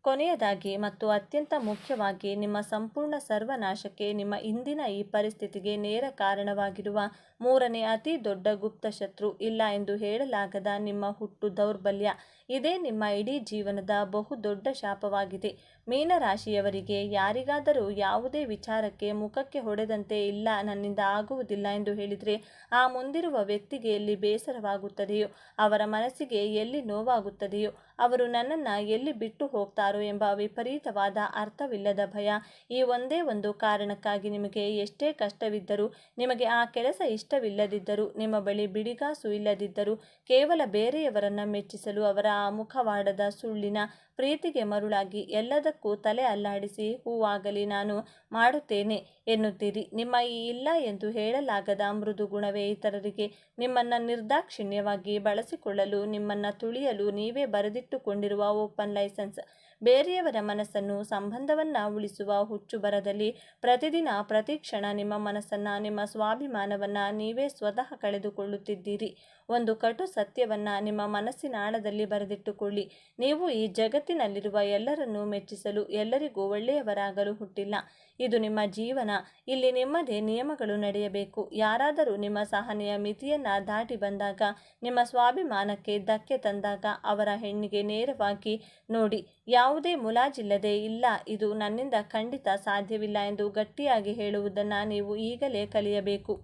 ಕೊನೆಯದಾಗಿ ಮತ್ತು ಅತ್ಯಂತ ಮುಖ್ಯವಾಗಿ, ನಿಮ್ಮ ಸಂಪೂರ್ಣ ಸರ್ವನಾಶಕ್ಕೆ, ನಿಮ್ಮ ಇಂದಿನ ಈ ಪರಿಸ್ಥಿತಿಗೆ ನೇರ ಕಾರಣವಾಗಿರುವ ಮೂರನೇ ಅತಿ ದೊಡ್ಡ ಗುಪ್ತ ಶತ್ರು, ಇಲ್ಲ ಎಂದು ಹೇಳಲಾಗದ ನಿಮ್ಮ ಹುಟ್ಟು ದೌರ್ಬಲ್ಯ. ಇದೇ ನಿಮ್ಮ ಇಡೀ ಜೀವನದ ಬಹುದೊಡ್ಡ ಶಾಪವಾಗಿದೆ. ಮೀನರಾಶಿಯವರಿಗೆ ಯಾರಿಗಾದರೂ ಯಾವುದೇ ವಿಚಾರಕ್ಕೆ ಮುಖಕ್ಕೆ ಹೊಡೆದಂತೆ ಇಲ್ಲ, ನನ್ನಿಂದ ಆಗುವುದಿಲ್ಲ ಎಂದು ಹೇಳಿದರೆ, ಆ ಮುಂದಿರುವ ವ್ಯಕ್ತಿಗೆ ಎಲ್ಲಿ ಬೇಸರವಾಗುತ್ತದೆಯೋ, ಅವರ ಮನಸ್ಸಿಗೆ ಎಲ್ಲಿ ನೋವಾಗುತ್ತದೆಯೋ, ಅವರು ನನ್ನನ್ನು ಎಲ್ಲಿ ಬಿಟ್ಟು ಹೋಗ್ತಾರೋ ಎಂಬ ವಿಪರೀತವಾದ ಅರ್ಥವಿಲ್ಲದ ಭಯ, ಈ ಒಂದೇ ಒಂದು ಕಾರಣಕ್ಕಾಗಿ ನಿಮಗೆ ಎಷ್ಟೇ ಕಷ್ಟವಿದ್ದರೂ, ನಿಮಗೆ ಆ ಕೆಲಸ ಇಷ್ಟವಿಲ್ಲದಿದ್ದರೂ, ನಿಮ್ಮ ಬಳಿ ಬಿಡಿಗಾಸು ಇಲ್ಲದಿದ್ದರೂ, ಕೇವಲ ಬೇರೆಯವರನ್ನು ಮೆಚ್ಚಿಸಲು ಅವರ ಆ ಮುಖವಾಡದ ಸುಳ್ಳಿನ ಪ್ರೀತಿಗೆ ಮರುಳಾಗಿ ಎಲ್ಲದಕ್ಕೂ ತಲೆ ಅಲ್ಲಾಡಿಸಿ ಹೂವಾಗಲಿ ನಾನು ಮಾಡುತ್ತೇನೆ ಎನ್ನುತ್ತೀರಿ. ನಿಮ್ಮ ಈ ಇಲ್ಲ ಎಂದು ಹೇಳಲಾಗದ ಮೃದು ಗುಣವೇ ಇತರರಿಗೆ ನಿಮ್ಮನ್ನು ನಿರ್ದಾಕ್ಷಿಣ್ಯವಾಗಿ ಬಳಸಿಕೊಳ್ಳಲು, ನಿಮ್ಮನ್ನು ತುಳಿಯಲು ನೀವೇ ಬರೆದಿಟ್ಟುಕೊಂಡಿರುವ ಓಪನ್ ಲೈಸೆನ್ಸ್. ಬೇರೆಯವರ ಮನಸ್ಸನ್ನು, ಸಂಬಂಧವನ್ನು ಉಳಿಸುವ ಹುಚ್ಚು ಬರದಲ್ಲಿ ಪ್ರತಿದಿನ, ಪ್ರತಿಕ್ಷಣ ನಿಮ್ಮ ಮನಸ್ಸನ್ನು, ನಿಮ್ಮ ಸ್ವಾಭಿಮಾನವನ್ನು ನೀವೇ ಸ್ವತಃ ಕಳೆದುಕೊಳ್ಳುತ್ತಿದ್ದೀರಿ. ಒಂದು ಕಟು ಸತ್ಯವನ್ನು ನಿಮ್ಮ ಮನಸ್ಸಿನ ಆಳದಲ್ಲಿ ಬರೆದಿಟ್ಟುಕೊಳ್ಳಿ. ನೀವು ಈ ಜಗತ್ತಿನಲ್ಲಿರುವ ಎಲ್ಲರನ್ನೂ ಮೆಚ್ಚಿಸಲು, ಎಲ್ಲರಿಗೂ ಒಳ್ಳೆಯವರಾಗಲು ಹುಟ್ಟಿಲ್ಲ. ಇದು ನಿಮ್ಮ ಜೀವನ. ಇಲ್ಲಿ ನಿಮ್ಮದೇ ನಿಯಮಗಳು ನಡೆಯಬೇಕು. ಯಾರಾದರೂ ನಿಮ್ಮ ಸಹನೆಯ ಮಿತಿಯನ್ನು ದಾಟಿ ಬಂದಾಗ, ನಿಮ್ಮ ಸ್ವಾಭಿಮಾನಕ್ಕೆ ಧಕ್ಕೆ ತಂದಾಗ, ಅವರ ಹೆಣ್ಣಿಗೆ ನೇರವಾಗಿ ನೋಡಿ, ಯಾವುದೇ ಮುಲಾಜಿಲ್ಲದೆ ಇಲ್ಲ, ಇದು ನನ್ನಿಂದ ಖಂಡಿತ ಸಾಧ್ಯವಿಲ್ಲ ಎಂದು ಗಟ್ಟಿಯಾಗಿ ಹೇಳುವುದನ್ನು ನೀವು ಈಗಲೇ ಕಲಿಯಬೇಕು.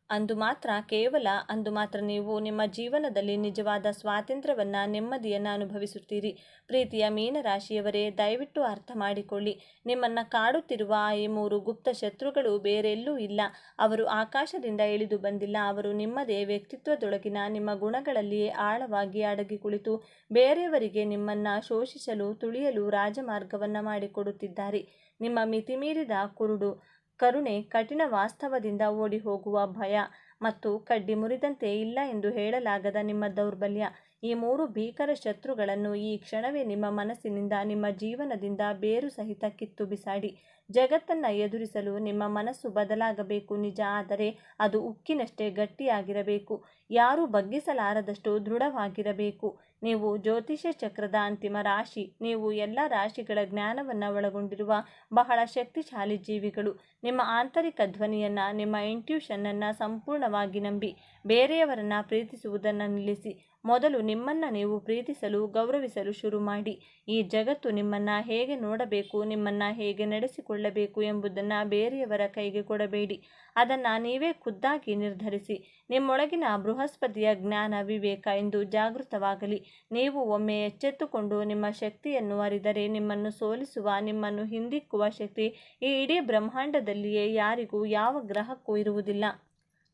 ಅಂದು ಮಾತ್ರ, ಕೇವಲ ಅಂದು ಮಾತ್ರ ನೀವು ನಿಮ್ಮ ಜೀವನದಲ್ಲಿ ನಿಜವಾದ ಸ್ವಾತಂತ್ರ್ಯವನ್ನು, ನೆಮ್ಮದಿಯನ್ನು ಅನುಭವಿಸುತ್ತೀರಿ. ಪ್ರೀತಿಯ ಮೀನರಾಶಿಯವರೇ, ದಯವಿಟ್ಟು ಅರ್ಥ ಮಾಡಿಕೊಳ್ಳಿ, ನಿಮ್ಮನ್ನು ಕಾಡುತ್ತಿರುವ ಈ ಮೂರು ಗುಪ್ತ ಶತ್ರುಗಳು ಬೇರೆಲ್ಲೂ ಇಲ್ಲ. ಅವರು ಆಕಾಶದಿಂದ ಇಳಿದು ಬಂದಿಲ್ಲ. ಅವರು ನಿಮ್ಮದೇ ವ್ಯಕ್ತಿತ್ವದೊಳಗಿನ ನಿಮ್ಮ ಗುಣಗಳಲ್ಲಿಯೇ ಆಳವಾಗಿ ಅಡಗಿ ಕುಳಿತು ಬೇರೆಯವರಿಗೆ ನಿಮ್ಮನ್ನು ಶೋಷಿಸಲು, ತುಳಿಯಲು ರಾಜಮಾರ್ಗವನ್ನು ಮಾಡಿಕೊಡುತ್ತಿದ್ದಾರೆ. ನಿಮ್ಮ ಮಿತಿಮೀರಿದ ಕುರುಡು ಕರುಣೆ, ಕಠಿಣ ವಾಸ್ತವದಿಂದ ಓಡಿ ಹೋಗುವ ಭಯ ಮತ್ತು ಕಡ್ಡಿ ಮುರಿದಂತೆ ಇಲ್ಲ ಎಂದು ಹೇಳಲಾಗದ ನಿಮ್ಮ ದೌರ್ಬಲ್ಯ, ಈ 3 ಭೀಕರ ಶತ್ರುಗಳನ್ನು ಈ ಕ್ಷಣವೇ ನಿಮ್ಮ ಮನಸ್ಸಿನಿಂದ, ನಿಮ್ಮ ಜೀವನದಿಂದ ಬೇರು ಸಹಿತ ಕಿತ್ತು ಬಿಸಾಡಿ. ಜಗತ್ತನ್ನು ಎದುರಿಸಲು ನಿಮ್ಮ ಮನಸ್ಸು ಬದಲಾಗಬೇಕು ನಿಜ, ಆದರೆ ಅದು ಉಕ್ಕಿನಷ್ಟೇ ಗಟ್ಟಿಯಾಗಿರಬೇಕು. ಯಾರೂ ಬಗ್ಗಿಸಲಾರದಷ್ಟು ದೃಢವಾಗಿರಬೇಕು. ನೀವು ಜ್ಯೋತಿಷ್ಯ ಚಕ್ರದ ಅಂತಿಮ ರಾಶಿ. ನೀವು ಎಲ್ಲ ರಾಶಿಗಳ ಜ್ಞಾನವನ್ನು ಒಳಗೊಂಡಿರುವ ಬಹಳ ಶಕ್ತಿಶಾಲಿ ಜೀವಿಗಳು. ನಿಮ್ಮ ಆಂತರಿಕ ಧ್ವನಿಯನ್ನು, ನಿಮ್ಮ ಇಂಟ್ಯೂಷನ್ನನ್ನು ಸಂಪೂರ್ಣವಾಗಿ ನಂಬಿ ಬೇರೆಯವರನ್ನು ಪ್ರೀತಿಸುವುದನ್ನು ನಿಲ್ಲಿಸಿ. ಮೊದಲು ನಿಮ್ಮನ್ನು ನೀವು ಪ್ರೀತಿಸಲು, ಗೌರವಿಸಲು ಶುರು ಮಾಡಿ. ಈ ಜಗತ್ತು ನಿಮ್ಮನ್ನು ಹೇಗೆ ನೋಡಬೇಕು, ನಿಮ್ಮನ್ನು ಹೇಗೆ ನಡೆಸಿಕೊಳ್ಳಬೇಕು ಎಂಬುದನ್ನು ಬೇರೆಯವರ ಕೈಗೆ ಕೊಡಬೇಡಿ. ಅದನ್ನು ನೀವೇ ಖುದ್ದಾಗಿ ನಿರ್ಧರಿಸಿ. ನಿಮ್ಮೊಳಗಿನ ಬೃಹಸ್ಪತಿಯ ಜ್ಞಾನ, ವಿವೇಕ ಎಂದು ಜಾಗೃತವಾಗಲಿ. ನೀವು ಒಮ್ಮೆ ಎಚ್ಚೆತ್ತುಕೊಂಡು ನಿಮ್ಮ ಶಕ್ತಿಯನ್ನು ಅರಿದರೆ ನಿಮ್ಮನ್ನು ಸೋಲಿಸುವ, ನಿಮ್ಮನ್ನು ಹಿಂದಿಕ್ಕುವ ಶಕ್ತಿ ಈ ಇಡೀ ಬ್ರಹ್ಮಾಂಡದಲ್ಲಿಯೇ ಯಾರಿಗೂ, ಯಾವ ಗ್ರಹಕ್ಕೂ ಇರುವುದಿಲ್ಲ.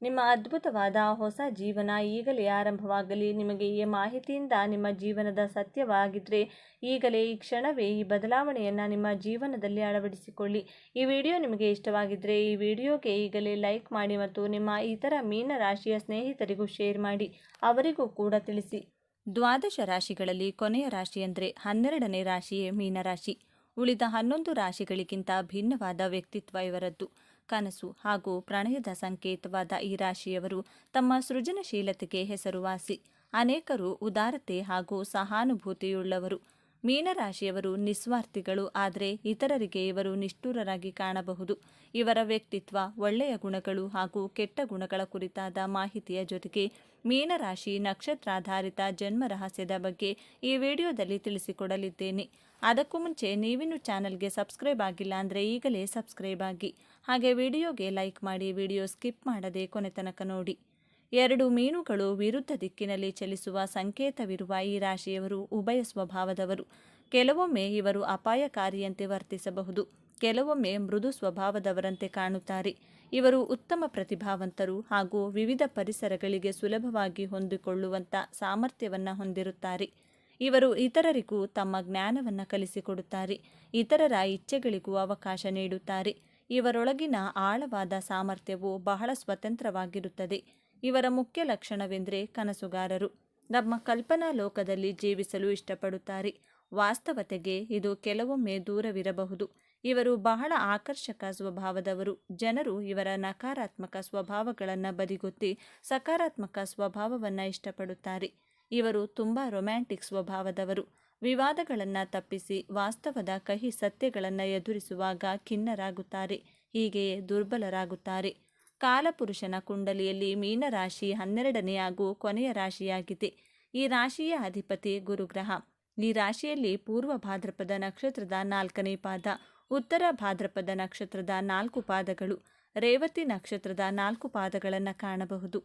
ನಿಮ್ಮ ಅದ್ಭುತವಾದ ಹೊಸ ಜೀವನ ಈಗಲೇ ಆರಂಭವಾಗಲಿ. ನಿಮಗೆ ಈ ಮಾಹಿತಿಯಿಂದ ನಿಮ್ಮ ಜೀವನದ ಸತ್ಯವಾಗಿದ್ದರೆ ಈಗಲೇ, ಈ ಕ್ಷಣವೇ ಈ ಬದಲಾವಣೆಯನ್ನು ನಿಮ್ಮ ಜೀವನದಲ್ಲಿ ಅಳವಡಿಸಿಕೊಳ್ಳಿ. ಈ ವಿಡಿಯೋ ನಿಮಗೆ ಇಷ್ಟವಾಗಿದ್ದರೆ ಈ ವಿಡಿಯೋಗೆ ಈಗಲೇ ಲೈಕ್ ಮಾಡಿ ಮತ್ತು ನಿಮ್ಮ ಇತರ ಮೀನ ರಾಶಿಯ ಸ್ನೇಹಿತರಿಗೂ ಶೇರ್ ಮಾಡಿ, ಅವರಿಗೂ ಕೂಡ ತಿಳಿಸಿ. ದ್ವಾದಶ ರಾಶಿಗಳಲ್ಲಿ ಕೊನೆಯ ರಾಶಿ ಅಂದರೆ 12ನೇ ರಾಶಿಯೇ ಮೀನರಾಶಿ. ಉಳಿದ 11 ರಾಶಿಗಳಿಗಿಂತ ಭಿನ್ನವಾದ ವ್ಯಕ್ತಿತ್ವ ಇವರದ್ದು. ಕನಸು ಹಾಗೂ ಪ್ರಣಯದ ಸಂಕೇತವಾದ ಈ ರಾಶಿಯವರು ತಮ್ಮ ಸೃಜನಶೀಲತೆಗೆ ಹೆಸರುವಾಸಿ. ಅನೇಕರು ಉದಾರತೆ ಹಾಗೂ ಸಹಾನುಭೂತಿಯುಳ್ಳವರು. ಮೀನರಾಶಿಯವರು ನಿಸ್ವಾರ್ಥಿಗಳು, ಆದರೆ ಇತರರಿಗೆ ಇವರು ನಿಷ್ಠುರರಾಗಿ ಕಾಣಬಹುದು. ಇವರ ವ್ಯಕ್ತಿತ್ವ, ಒಳ್ಳೆಯ ಗುಣಗಳು ಹಾಗೂ ಕೆಟ್ಟ ಗುಣಗಳ ಕುರಿತಾದ ಮಾಹಿತಿಯ ಜೊತೆಗೆ ಮೀನರಾಶಿ ನಕ್ಷತ್ರಾಧಾರಿತ ಜನ್ಮ ರಹಸ್ಯದ ಬಗ್ಗೆ ಈ ವಿಡಿಯೋದಲ್ಲಿ ತಿಳಿಸಿಕೊಡಲಿದ್ದೇನೆ. ಅದಕ್ಕೂ ಮುಂಚೆ ನೀವಿನ್ನೂ ಚಾನಲ್ಗೆ ಸಬ್ಸ್ಕ್ರೈಬ್ ಆಗಿಲ್ಲ ಅಂದರೆ ಈಗಲೇ ಸಬ್ಸ್ಕ್ರೈಬ್ ಆಗಿ, ಹಾಗೆ ವಿಡಿಯೋಗೆ ಲೈಕ್ ಮಾಡಿ, ವಿಡಿಯೋ ಸ್ಕಿಪ್ ಮಾಡದೆ ಕೊನೆ ತನಕ ನೋಡಿ. 2 ಮೀನುಗಳು ವಿರುದ್ಧ ದಿಕ್ಕಿನಲ್ಲಿ ಚಲಿಸುವ ಸಂಕೇತವಿರುವ ಈ ರಾಶಿಯವರು ಉಭಯ ಸ್ವಭಾವದವರು. ಕೆಲವೊಮ್ಮೆ ಇವರು ಅಪಾಯಕಾರಿಯಂತೆ ವರ್ತಿಸಬಹುದು, ಕೆಲವೊಮ್ಮೆ ಮೃದು ಸ್ವಭಾವದವರಂತೆ ಕಾಣುತ್ತಾರೆ. ಇವರು ಉತ್ತಮ ಪ್ರತಿಭಾವಂತರು ಹಾಗೂ ವಿವಿಧ ಪರಿಸರಗಳಿಗೆ ಸುಲಭವಾಗಿ ಹೊಂದಿಕೊಳ್ಳುವಂಥ ಸಾಮರ್ಥ್ಯವನ್ನು ಹೊಂದಿರುತ್ತಾರೆ. ಇವರು ಇತರರಿಗೂ ತಮ್ಮ ಜ್ಞಾನವನ್ನು ಕಲಿಸಿಕೊಡುತ್ತಾರೆ, ಇತರರ ಇಚ್ಛೆಗಳಿಗೂ ಅವಕಾಶ ನೀಡುತ್ತಾರೆ. ಇವರೊಳಗಿನ ಆಳವಾದ ಸಾಮರ್ಥ್ಯವು ಬಹಳ ಸ್ವತಂತ್ರವಾಗಿರುತ್ತದೆ. ಇವರ ಮುಖ್ಯ ಲಕ್ಷಣವೆಂದರೆ ಕನಸುಗಾರರು. ನಮ್ಮ ಕಲ್ಪನಾ ಲೋಕದಲ್ಲಿ ಜೀವಿಸಲು ಇಷ್ಟಪಡುತ್ತಾರೆ. ವಾಸ್ತವತೆಗೆ ಇದು ಕೆಲವೊಮ್ಮೆ ದೂರವಿರಬಹುದು. ಇವರು ಬಹಳ ಆಕರ್ಷಕ ಸ್ವಭಾವದವರು. ಜನರು ಇವರ ನಕಾರಾತ್ಮಕ ಸ್ವಭಾವಗಳನ್ನು ಬದಿಗೊತ್ತಿ ಸಕಾರಾತ್ಮಕ ಸ್ವಭಾವವನ್ನು ಇಷ್ಟಪಡುತ್ತಾರೆ. ಇವರು ತುಂಬ ರೊಮ್ಯಾಂಟಿಕ್ ಸ್ವಭಾವದವರು. ವಿವಾದಗಳನ್ನು ತಪ್ಪಿಸಿ ವಾಸ್ತವದ ಕಹಿ ಸತ್ಯಗಳನ್ನು ಎದುರಿಸುವಾಗ ಖಿನ್ನರಾಗುತ್ತಾರೆ, ಹೀಗೆಯೇ ದುರ್ಬಲರಾಗುತ್ತಾರೆ. ಕಾಲಪುರುಷನ ಕುಂಡಲಿಯಲ್ಲಿ ಮೀನರಾಶಿ 12ನೇ ಹಾಗೂ ಕೊನೆಯ ರಾಶಿಯಾಗಿದೆ. ಈ ರಾಶಿಯ ಅಧಿಪತಿ ಗುರುಗ್ರಹ. ಈ ರಾಶಿಯಲ್ಲಿ ಪೂರ್ವ ಭಾದ್ರಪದ ನಕ್ಷತ್ರದ 4ನೇ ಪಾದ, ಉತ್ತರ ಭಾದ್ರಪದ ನಕ್ಷತ್ರದ 4 ಪಾದಗಳು, ರೇವತಿ ನಕ್ಷತ್ರದ 4 ಪಾದಗಳನ್ನು ಕಾಣಬಹುದು.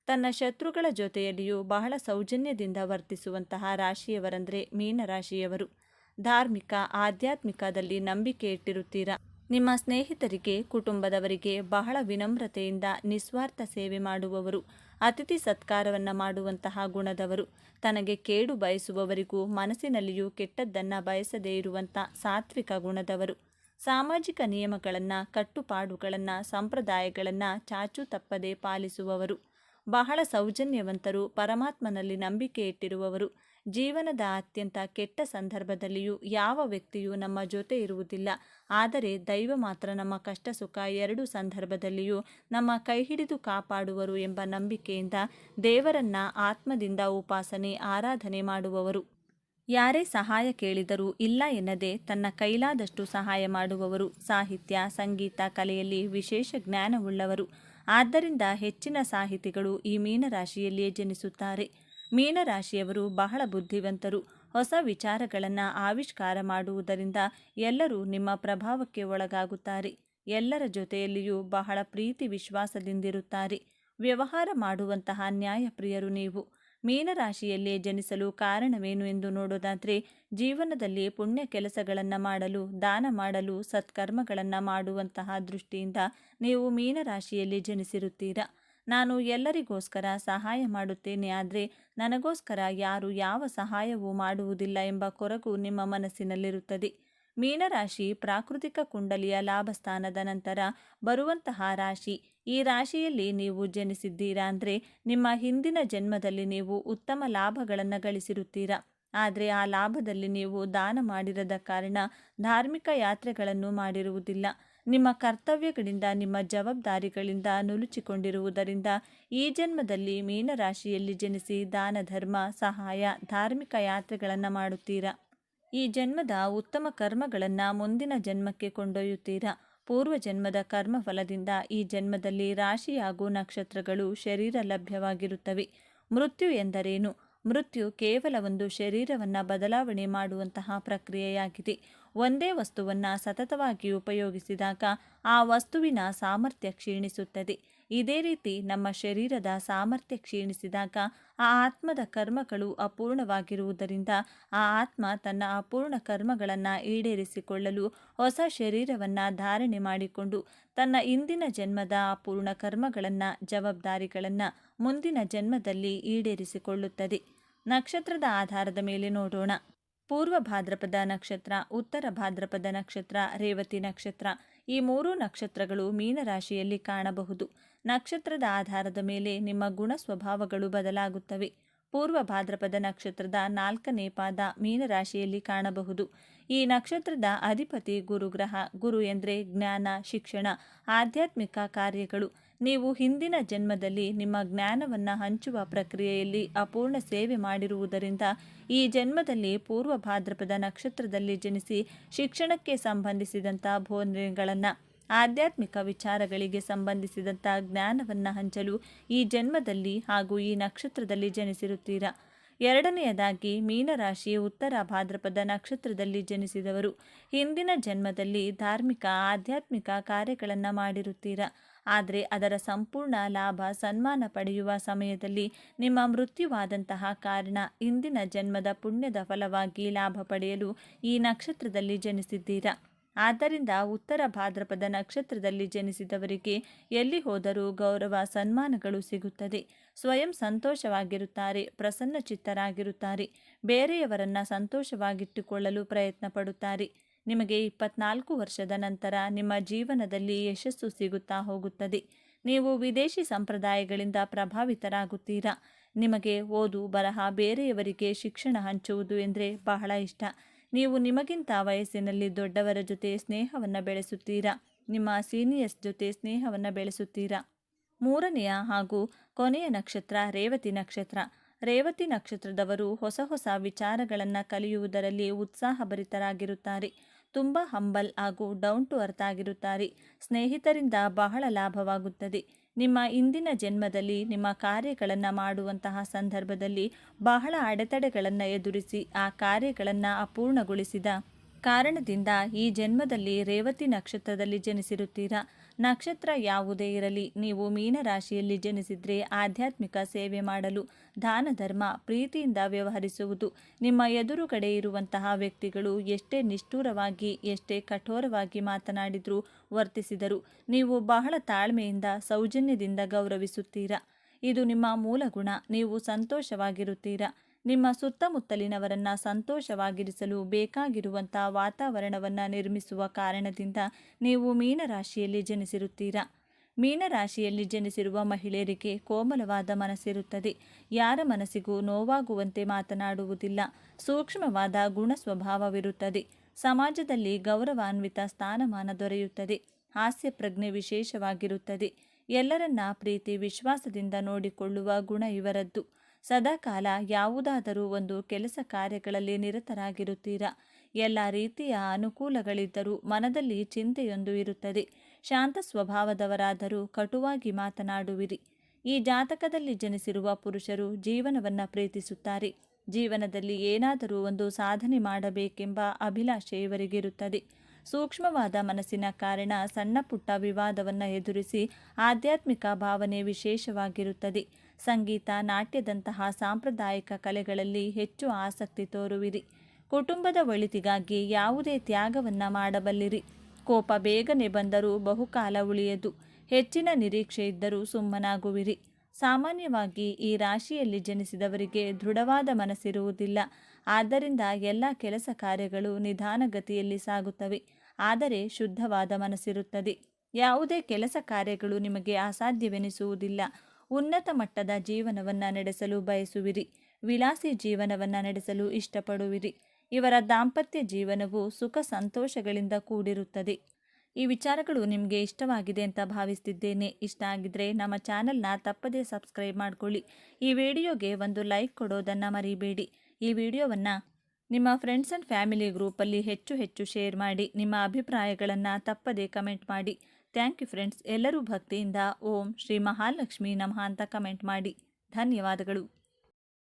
ತನ್ನ ಶತ್ರುಗಳ ಜೊತೆಯಲ್ಲಿಯೂ ಬಹಳ ಸೌಜನ್ಯದಿಂದ ವರ್ತಿಸುವಂತಹ ರಾಶಿಯವರಂದರೆ ಮೀನರಾಶಿಯವರು. ಧಾರ್ಮಿಕ, ಆಧ್ಯಾತ್ಮಿಕದಲ್ಲಿ ನಂಬಿಕೆ ಇಟ್ಟಿರುತ್ತೀರಾ. ನಿಮ್ಮ ಸ್ನೇಹಿತರಿಗೆ, ಕುಟುಂಬದವರಿಗೆ ಬಹಳ ವಿನಮ್ರತೆಯಿಂದ ನಿಸ್ವಾರ್ಥ ಸೇವೆ ಮಾಡುವವರು. ಅತಿಥಿ ಸತ್ಕಾರವನ್ನು ಮಾಡುವಂತಹ ಗುಣದವರು. ತನಗೆ ಕೇಡು ಬಯಸುವವರಿಗೂ ಮನಸ್ಸಿನಲ್ಲಿಯೂ ಕೆಟ್ಟದ್ದನ್ನು ಬಯಸದೇ ಇರುವಂಥ ಸಾತ್ವಿಕ ಗುಣದವರು. ಸಾಮಾಜಿಕ ನಿಯಮಗಳನ್ನು, ಕಟ್ಟುಪಾಡುಗಳನ್ನು, ಸಂಪ್ರದಾಯಗಳನ್ನು ಚಾಚೂ ತಪ್ಪದೆ ಪಾಲಿಸುವವರು. ಬಹಳ ಸೌಜನ್ಯವಂತರು, ಪರಮಾತ್ಮನಲ್ಲಿ ನಂಬಿಕೆ ಇಟ್ಟಿರುವವರು. ಜೀವನದ ಅತ್ಯಂತ ಕೆಟ್ಟ ಸಂದರ್ಭದಲ್ಲಿಯೂ ಯಾವ ವ್ಯಕ್ತಿಯೂ ನಮ್ಮ ಜೊತೆ ಇರುವುದಿಲ್ಲ, ಆದರೆ ದೈವ ಮಾತ್ರ ನಮ್ಮ ಕಷ್ಟ ಸುಖ 2 ಸಂದರ್ಭದಲ್ಲಿಯೂ ನಮ್ಮ ಕೈ ಹಿಡಿದು ಕಾಪಾಡುವರು ಎಂಬ ನಂಬಿಕೆಯಿಂದ ದೇವರನ್ನ ಆತ್ಮದಿಂದ ಉಪಾಸನೆ, ಆರಾಧನೆ ಮಾಡುವವರು. ಯಾರೇ ಸಹಾಯ ಕೇಳಿದರೂ ಇಲ್ಲ ಎನ್ನದೆ ತನ್ನ ಕೈಲಾದಷ್ಟು ಸಹಾಯ ಮಾಡುವವರು. ಸಾಹಿತ್ಯ, ಸಂಗೀತ, ಕಲೆಯಲ್ಲಿ ವಿಶೇಷ ಜ್ಞಾನವುಳ್ಳವರು. ಆದ್ದರಿಂದ ಹೆಚ್ಚಿನ ಸಾಹಿತಿಗಳು ಈ ಮೀನರಾಶಿಯಲ್ಲಿಯೇ ಜನಿಸುತ್ತಾರೆ. ಮೀನರಾಶಿಯವರು ಬಹಳ ಬುದ್ಧಿವಂತರು. ಹೊಸ ವಿಚಾರಗಳನ್ನು ಆವಿಷ್ಕಾರ ಮಾಡುವುದರಿಂದ ಎಲ್ಲರೂ ನಿಮ್ಮ ಪ್ರಭಾವಕ್ಕೆ ಒಳಗಾಗುತ್ತಾರೆ. ಎಲ್ಲರ ಜೊತೆಯಲ್ಲಿಯೂ ಬಹಳ ಪ್ರೀತಿ ವಿಶ್ವಾಸದಿಂದಿರುತ್ತಾರೆ. ವ್ಯವಹಾರ ಮಾಡುವಂತಹ ನ್ಯಾಯಪ್ರಿಯರು ನೀವು. ಮೀನರಾಶಿಯಲ್ಲೇ ಜನಿಸಲು ಕಾರಣವೇನು ಎಂದು ನೋಡೋದಾದರೆ, ಜೀವನದಲ್ಲಿ ಪುಣ್ಯ ಕೆಲಸಗಳನ್ನು ಮಾಡಲು, ದಾನ ಮಾಡಲು, ಸತ್ಕರ್ಮಗಳನ್ನು ಮಾಡುವಂತಹ ದೃಷ್ಟಿಯಿಂದ ನೀವು ಮೀನರಾಶಿಯಲ್ಲಿ ಜನಿಸಿರುತ್ತೀರಾ. ನಾನು ಎಲ್ಲರಿಗೋಸ್ಕರ ಸಹಾಯ ಮಾಡುತ್ತೇನೆ, ಆದರೆ ನನಗೋಸ್ಕರ ಯಾರು ಯಾವ ಸಹಾಯವೂ ಮಾಡುವುದಿಲ್ಲ ಎಂಬ ಕೊರಗು ನಿಮ್ಮ ಮನಸ್ಸಿನಲ್ಲಿರುತ್ತದೆ. ಮೀನರಾಶಿ ಪ್ರಾಕೃತಿಕ ಕುಂಡಲಿಯ ಲಾಭಸ್ಥಾನದ ನಂತರ ಬರುವಂತಹ ರಾಶಿ. ಈ ರಾಶಿಯಲ್ಲಿ ನೀವು ಜನಿಸಿದ್ದೀರಾ ಅಂದರೆ ನಿಮ್ಮ ಹಿಂದಿನ ಜನ್ಮದಲ್ಲಿ ನೀವು ಉತ್ತಮ ಲಾಭಗಳನ್ನು ಗಳಿಸಿರುತ್ತೀರಾ. ಆದರೆ ಆ ಲಾಭದಲ್ಲಿ ನೀವು ದಾನ ಮಾಡಿರದ ಕಾರಣ ಧಾರ್ಮಿಕ ಯಾತ್ರೆಗಳನ್ನು ಮಾಡಿರುವುದಿಲ್ಲ. ನಿಮ್ಮ ಕರ್ತವ್ಯಗಳಿಂದ ನಿಮ್ಮ ಜವಾಬ್ದಾರಿಗಳಿಂದ ನುಲುಚಿಕೊಂಡಿರುವುದರಿಂದ ಈ ಜನ್ಮದಲ್ಲಿ ಮೀನರಾಶಿಯಲ್ಲಿ ಜನಿಸಿ ದಾನ ಧರ್ಮ ಸಹಾಯ ಧಾರ್ಮಿಕ ಯಾತ್ರೆಗಳನ್ನು ಮಾಡುತ್ತೀರಾ. ಈ ಜನ್ಮದ ಉತ್ತಮ ಕರ್ಮಗಳನ್ನು ಮುಂದಿನ ಜನ್ಮಕ್ಕೆ ಕೊಂಡೊಯ್ಯುತ್ತೀರಾ. ಪೂರ್ವ ಜನ್ಮದ ಕರ್ಮಫಲದಿಂದ ಈ ಜನ್ಮದಲ್ಲಿ ರಾಶಿ ಹಾಗೂ ನಕ್ಷತ್ರಗಳು ಶರೀರ ಲಭ್ಯವಾಗಿರುತ್ತವೆ. ಮೃತ್ಯು ಎಂದರೇನು? ಮೃತ್ಯು ಕೇವಲ ಒಂದು ಶರೀರವನ್ನು ಬದಲಾವಣೆ ಮಾಡುವಂತಹ ಪ್ರಕ್ರಿಯೆಯಾಗಿದೆ. ಒಂದೇ ವಸ್ತುವನ್ನು ಸತತವಾಗಿ ಉಪಯೋಗಿಸಿದಾಗ ಆ ವಸ್ತುವಿನ ಸಾಮರ್ಥ್ಯ ಕ್ಷೀಣಿಸುತ್ತದೆ. ಇದೇ ರೀತಿ ನಮ್ಮ ಶರೀರದ ಸಾಮರ್ಥ್ಯ ಕ್ಷೀಣಿಸಿದಾಗ ಆ ಆತ್ಮದ ಕರ್ಮಗಳು ಅಪೂರ್ಣವಾಗಿರುವುದರಿಂದ ಆ ಆತ್ಮ ತನ್ನ ಅಪೂರ್ಣ ಕರ್ಮಗಳನ್ನು ಈಡೇರಿಸಿಕೊಳ್ಳಲು ಹೊಸ ಶರೀರವನ್ನು ಧಾರಣೆ ಮಾಡಿಕೊಂಡು ತನ್ನ ಇಂದಿನ ಜನ್ಮದ ಅಪೂರ್ಣ ಕರ್ಮಗಳನ್ನು ಜವಾಬ್ದಾರಿಗಳನ್ನು ಮುಂದಿನ ಜನ್ಮದಲ್ಲಿ ಈಡೇರಿಸಿಕೊಳ್ಳುತ್ತದೆ. ನಕ್ಷತ್ರದ ಆಧಾರದ ಮೇಲೆ ನೋಡೋಣ. ಪೂರ್ವ ಭಾದ್ರಪದ ನಕ್ಷತ್ರ, ಉತ್ತರ ಭಾದ್ರಪದ ನಕ್ಷತ್ರ, ರೇವತಿ ನಕ್ಷತ್ರ ಈ ಮೂರೂ ನಕ್ಷತ್ರಗಳು ಮೀನರಾಶಿಯಲ್ಲಿ ಕಾಣಬಹುದು. ನಕ್ಷತ್ರದ ಆಧಾರದ ಮೇಲೆ ನಿಮ್ಮ ಗುಣ ಸ್ವಭಾವಗಳು ಬದಲಾಗುತ್ತವೆ. ಪೂರ್ವ ಭಾದ್ರಪದ ನಕ್ಷತ್ರದ 4ನೇ ಪಾದ ಮೀನರಾಶಿಯಲ್ಲಿ ಕಾಣಬಹುದು. ಈ ನಕ್ಷತ್ರದ ಅಧಿಪತಿ ಗುರುಗ್ರಹ. ಗುರು ಎಂದರೆ ಜ್ಞಾನ, ಶಿಕ್ಷಣ, ಆಧ್ಯಾತ್ಮಿಕ ಕಾರ್ಯಗಳು. ನೀವು ಹಿಂದಿನ ಜನ್ಮದಲ್ಲಿ ನಿಮ್ಮ ಜ್ಞಾನವನ್ನು ಹಂಚುವ ಪ್ರಕ್ರಿಯೆಯಲ್ಲಿ ಅಪೂರ್ಣ ಸೇವೆ ಮಾಡಿರುವುದರಿಂದ ಈ ಜನ್ಮದಲ್ಲಿ ಪೂರ್ವ ಭಾದ್ರಪದ ನಕ್ಷತ್ರದಲ್ಲಿ ಜನಿಸಿ ಶಿಕ್ಷಣಕ್ಕೆ ಸಂಬಂಧಿಸಿದಂಥ ಬೋಧನೆಗಳನ್ನು ಆಧ್ಯಾತ್ಮಿಕ ವಿಚಾರಗಳಿಗೆ ಸಂಬಂಧಿಸಿದಂಥ ಜ್ಞಾನವನ್ನು ಹಂಚಲು ಈ ಜನ್ಮದಲ್ಲಿ ಹಾಗೂ ಈ ನಕ್ಷತ್ರದಲ್ಲಿ ಜನಿಸಿರುತ್ತೀರಾ. ಎರಡನೆಯದಾಗಿ ಮೀನರಾಶಿ ಉತ್ತರ ಭಾದ್ರಪದ ನಕ್ಷತ್ರದಲ್ಲಿ ಜನಿಸಿದವರು ಹಿಂದಿನ ಜನ್ಮದಲ್ಲಿ ಧಾರ್ಮಿಕ ಆಧ್ಯಾತ್ಮಿಕ ಕಾರ್ಯಗಳನ್ನು ಮಾಡಿರುತ್ತೀರಾ. ಆದರೆ ಅದರ ಸಂಪೂರ್ಣ ಲಾಭ ಸನ್ಮಾನ ಪಡೆಯುವ ಸಮಯದಲ್ಲಿ ನಿಮ್ಮ ಮೃತ್ಯುವಾದಂತಹ ಕಾರಣ ಇಂದಿನ ಜನ್ಮದ ಪುಣ್ಯದ ಫಲವಾಗಿ ಲಾಭ ಪಡೆಯಲು ಈ ನಕ್ಷತ್ರದಲ್ಲಿ ಜನಿಸಿದ್ದೀರಾ. ಆದ್ದರಿಂದ ಉತ್ತರ ಭಾದ್ರಪದ ನಕ್ಷತ್ರದಲ್ಲಿ ಜನಿಸಿದವರಿಗೆ ಎಲ್ಲಿ ಹೋದರೂ ಗೌರವ ಸನ್ಮಾನಗಳು ಸಿಗುತ್ತದೆ. ಸ್ವಯಂ ಸಂತೋಷವಾಗಿರುತ್ತಾರೆ, ಪ್ರಸನ್ನಚಿತ್ತರಾಗಿರುತ್ತಾರೆ, ಬೇರೆಯವರನ್ನು ಸಂತೋಷವಾಗಿಟ್ಟುಕೊಳ್ಳಲು ಪ್ರಯತ್ನ ಪಡುತ್ತಾರೆ. ನಿಮಗೆ 24 ವರ್ಷದ ನಂತರ ನಿಮ್ಮ ಜೀವನದಲ್ಲಿ ಯಶಸ್ಸು ಸಿಗುತ್ತಾ ಹೋಗುತ್ತದೆ. ನೀವು ವಿದೇಶಿ ಸಂಪ್ರದಾಯಗಳಿಂದ ಪ್ರಭಾವಿತರಾಗುತ್ತೀರಾ. ನಿಮಗೆ ಓದು ಬರಹ ಬೇರೆಯವರಿಗೆ ಶಿಕ್ಷಣ ಹಂಚುವುದು ಎಂದರೆ ಬಹಳ ಇಷ್ಟ. ನೀವು ನಿಮಗಿಂತ ವಯಸ್ಸಿನಲ್ಲಿ ದೊಡ್ಡವರ ಜೊತೆ ಸ್ನೇಹವನ್ನು ಬೆಳೆಸುತ್ತೀರಾ. ನಿಮ್ಮ ಸೀನಿಯರ್ಸ್ ಜೊತೆ ಸ್ನೇಹವನ್ನು ಬೆಳೆಸುತ್ತೀರಾ. ಮೂರನೆಯ ಹಾಗೂ ಕೊನೆಯ ನಕ್ಷತ್ರ ರೇವತಿ ನಕ್ಷತ್ರ. ರೇವತಿ ನಕ್ಷತ್ರದವರು ಹೊಸ ಹೊಸ ವಿಚಾರಗಳನ್ನು ಕಲಿಯುವುದರಲ್ಲಿ ಉತ್ಸಾಹಭರಿತರಾಗಿರುತ್ತಾರೆ. ತುಂಬ ಹಂಬಲ್ ಹಾಗೂ ಡೌನ್ ಟು ಅರ್ತ್ ಆಗಿರುತ್ತಾರೆ. ಸ್ನೇಹಿತರಿಂದ ಬಹಳ ಲಾಭವಾಗುತ್ತದೆ. ನಿಮ್ಮ ಇಂದಿನ ಜನ್ಮದಲ್ಲಿ ನಿಮ್ಮ ಕಾರ್ಯಗಳನ್ನು ಮಾಡುವಂತಹ ಸಂದರ್ಭದಲ್ಲಿ ಬಹಳ ಅಡೆತಡೆಗಳನ್ನು ಎದುರಿಸಿ ಆ ಕಾರ್ಯಗಳನ್ನು ಅಪೂರ್ಣಗೊಳಿಸಿದ ಕಾರಣದಿಂದ ಈ ಜನ್ಮದಲ್ಲಿ ರೇವತಿ ನಕ್ಷತ್ರದಲ್ಲಿ ಜನಿಸಿರುತ್ತೀರಾ. ನಕ್ಷತ್ರ ಯಾವುದೇ ಇರಲಿ, ನೀವು ಮೀನರಾಶಿಯಲ್ಲಿ ಜನಿಸಿದರೆ ಆಧ್ಯಾತ್ಮಿಕ ಸೇವೆ ಮಾಡಲು, ದಾನ ಧರ್ಮ, ಪ್ರೀತಿಯಿಂದ ವ್ಯವಹರಿಸುವುದು. ನಿಮ್ಮ ಎದುರುಗಡೆ ಇರುವಂತಹ ವ್ಯಕ್ತಿಗಳು ಎಷ್ಟೇ ನಿಷ್ಠುರವಾಗಿ ಎಷ್ಟೇ ಕಠೋರವಾಗಿ ಮಾತನಾಡಿದರೂ ವರ್ತಿಸಿದರು ನೀವು ಬಹಳ ತಾಳ್ಮೆಯಿಂದ ಸೌಜನ್ಯದಿಂದ ಗೌರವಿಸುತ್ತೀರಾ. ಇದು ನಿಮ್ಮ ಮೂಲ ಗುಣ. ನೀವು ಸಂತೋಷವಾಗಿರುತ್ತೀರಾ. ನಿಮ್ಮ ಸುತ್ತಮುತ್ತಲಿನವರನ್ನು ಸಂತೋಷವಾಗಿರಿಸಲು ಬೇಕಾಗಿರುವಂಥ ವಾತಾವರಣವನ್ನು ನಿರ್ಮಿಸುವ ಕಾರಣದಿಂದ ನೀವು ಮೀನರಾಶಿಯಲ್ಲಿ ಜನಿಸಿರುತ್ತೀರಾ. ಮೀನರಾಶಿಯಲ್ಲಿ ಜನಿಸಿರುವ ಮಹಿಳೆಯರಿಗೆ ಕೋಮಲವಾದ ಮನಸ್ಸಿರುತ್ತದೆ. ಯಾರ ಮನಸ್ಸಿಗೂ ನೋವಾಗುವಂತೆ ಮಾತನಾಡುವುದಿಲ್ಲ. ಸೂಕ್ಷ್ಮವಾದ ಗುಣ ಸ್ವಭಾವವಿರುತ್ತದೆ. ಸಮಾಜದಲ್ಲಿ ಗೌರವಾನ್ವಿತ ಸ್ಥಾನಮಾನ ದೊರೆಯುತ್ತದೆ. ಹಾಸ್ಯ ಪ್ರಜ್ಞೆ ವಿಶೇಷವಾಗಿರುತ್ತದೆ. ಎಲ್ಲರನ್ನ ಪ್ರೀತಿ ವಿಶ್ವಾಸದಿಂದ ನೋಡಿಕೊಳ್ಳುವ ಗುಣ ಇವರದ್ದು. ಸದಾಕಾಲ ಯಾವುದಾದರೂ ಒಂದು ಕೆಲಸ ಕಾರ್ಯಗಳಲ್ಲಿ ನಿರತರಾಗಿರುತ್ತೀರಾ. ಎಲ್ಲ ರೀತಿಯ ಅನುಕೂಲಗಳಿದ್ದರೂ ಮನದಲ್ಲಿ ಚಿಂತೆಯೊಂದು ಇರುತ್ತದೆ. ಶಾಂತ ಸ್ವಭಾವದವರಾದರೂ ಕಟುವಾಗಿ ಮಾತನಾಡುವಿರಿ. ಈ ಜಾತಕದಲ್ಲಿ ಜನಿಸಿರುವ ಪುರುಷರು ಜೀವನವನ್ನು ಪ್ರೀತಿಸುತ್ತಾರೆ. ಜೀವನದಲ್ಲಿ ಏನಾದರೂ ಒಂದು ಸಾಧನೆ ಮಾಡಬೇಕೆಂಬ ಅಭಿಲಾಷೆ ಇವರಿಗಿರುತ್ತದೆ. ಸೂಕ್ಷ್ಮವಾದ ಮನಸ್ಸಿನ ಕಾರಣ ಸಣ್ಣ ಪುಟ್ಟ ವಿವಾದವನ್ನು ಎದುರಿಸಿ ಆಧ್ಯಾತ್ಮಿಕ ಭಾವನೆ ವಿಶೇಷವಾಗಿರುತ್ತದೆ. ಸಂಗೀತ, ನಾಟ್ಯದಂತಹ ಸಾಂಪ್ರದಾಯಿಕ ಕಲೆಗಳಲ್ಲಿ ಹೆಚ್ಚು ಆಸಕ್ತಿ ತೋರುವಿರಿ. ಕುಟುಂಬದ ಒಳಿತಿಗಾಗಿ ಯಾವುದೇ ತ್ಯಾಗವನ್ನು ಮಾಡಬಲ್ಲಿರಿ. ಕೋಪ ಬೇಗನೆ ಬಂದರೂ ಬಹುಕಾಲ ಉಳಿಯದು. ಹೆಚ್ಚಿನ ನಿರೀಕ್ಷೆ ಇದ್ದರೂ ಸುಮ್ಮನಾಗುವಿರಿ. ಸಾಮಾನ್ಯವಾಗಿ ಈ ರಾಶಿಯಲ್ಲಿ ಜನಿಸಿದವರಿಗೆ ದೃಢವಾದ ಮನಸ್ಸಿರುವುದಿಲ್ಲ. ಆದ್ದರಿಂದ ಎಲ್ಲ ಕೆಲಸ ಕಾರ್ಯಗಳು ನಿಧಾನಗತಿಯಲ್ಲಿ ಸಾಗುತ್ತವೆ. ಆದರೆ ಶುದ್ಧವಾದ ಮನಸ್ಸಿರುತ್ತದೆ. ಯಾವುದೇ ಕೆಲಸ ಕಾರ್ಯಗಳು ನಿಮಗೆ ಅಸಾಧ್ಯವೆನಿಸುವುದಿಲ್ಲ. ಉನ್ನತ ಮಟ್ಟದ ಜೀವನವನ್ನು ನಡೆಸಲು ಬಯಸುವಿರಿ. ವಿಲಾಸಿ ಜೀವನವನ್ನು ನಡೆಸಲು ಇಷ್ಟಪಡುವಿರಿ. ಇವರ ದಾಂಪತ್ಯ ಜೀವನವು ಸುಖ ಸಂತೋಷಗಳಿಂದ ಕೂಡಿರುತ್ತದೆ. ಈ ವಿಚಾರಗಳು ನಿಮಗೆ ಇಷ್ಟವಾಗಿದೆ ಅಂತ ಭಾವಿಸ್ತಿದ್ದೇನೆ. ಇಷ್ಟ ಆಗಿದ್ರೆ ನಮ್ಮ ಚಾನಲ್ನ ತಪ್ಪದೇ ಸಬ್ಸ್ಕ್ರೈಬ್ ಮಾಡ್ಕೊಳ್ಳಿ. ಈ ವಿಡಿಯೋಗೆ ಒಂದು ಲೈಕ್ ಕೊಡೋದನ್ನು ಮರಿಬೇಡಿ. ಈ ವಿಡಿಯೋವನ್ನು ನಿಮ್ಮ ಫ್ರೆಂಡ್ಸ್ ಆ್ಯಂಡ್ ಫ್ಯಾಮಿಲಿ ಗ್ರೂಪಲ್ಲಿ ಹೆಚ್ಚು ಶೇರ್ ಮಾಡಿ. ನಿಮ್ಮ ಅಭಿಪ್ರಾಯಗಳನ್ನು ತಪ್ಪದೇ ಕಮೆಂಟ್ ಮಾಡಿ. Thank you friends. ಎಲ್ಲರೂ ಭಕ್ತಿಯಿಂದ ಓಂ ಶ್ರೀ ಮಹಾಲಕ್ಷ್ಮಿ ನಮಃ ಅಂತ ಕಮೆಂಟ್ ಮಾಡಿ. ಧನ್ಯವಾದಗಳು.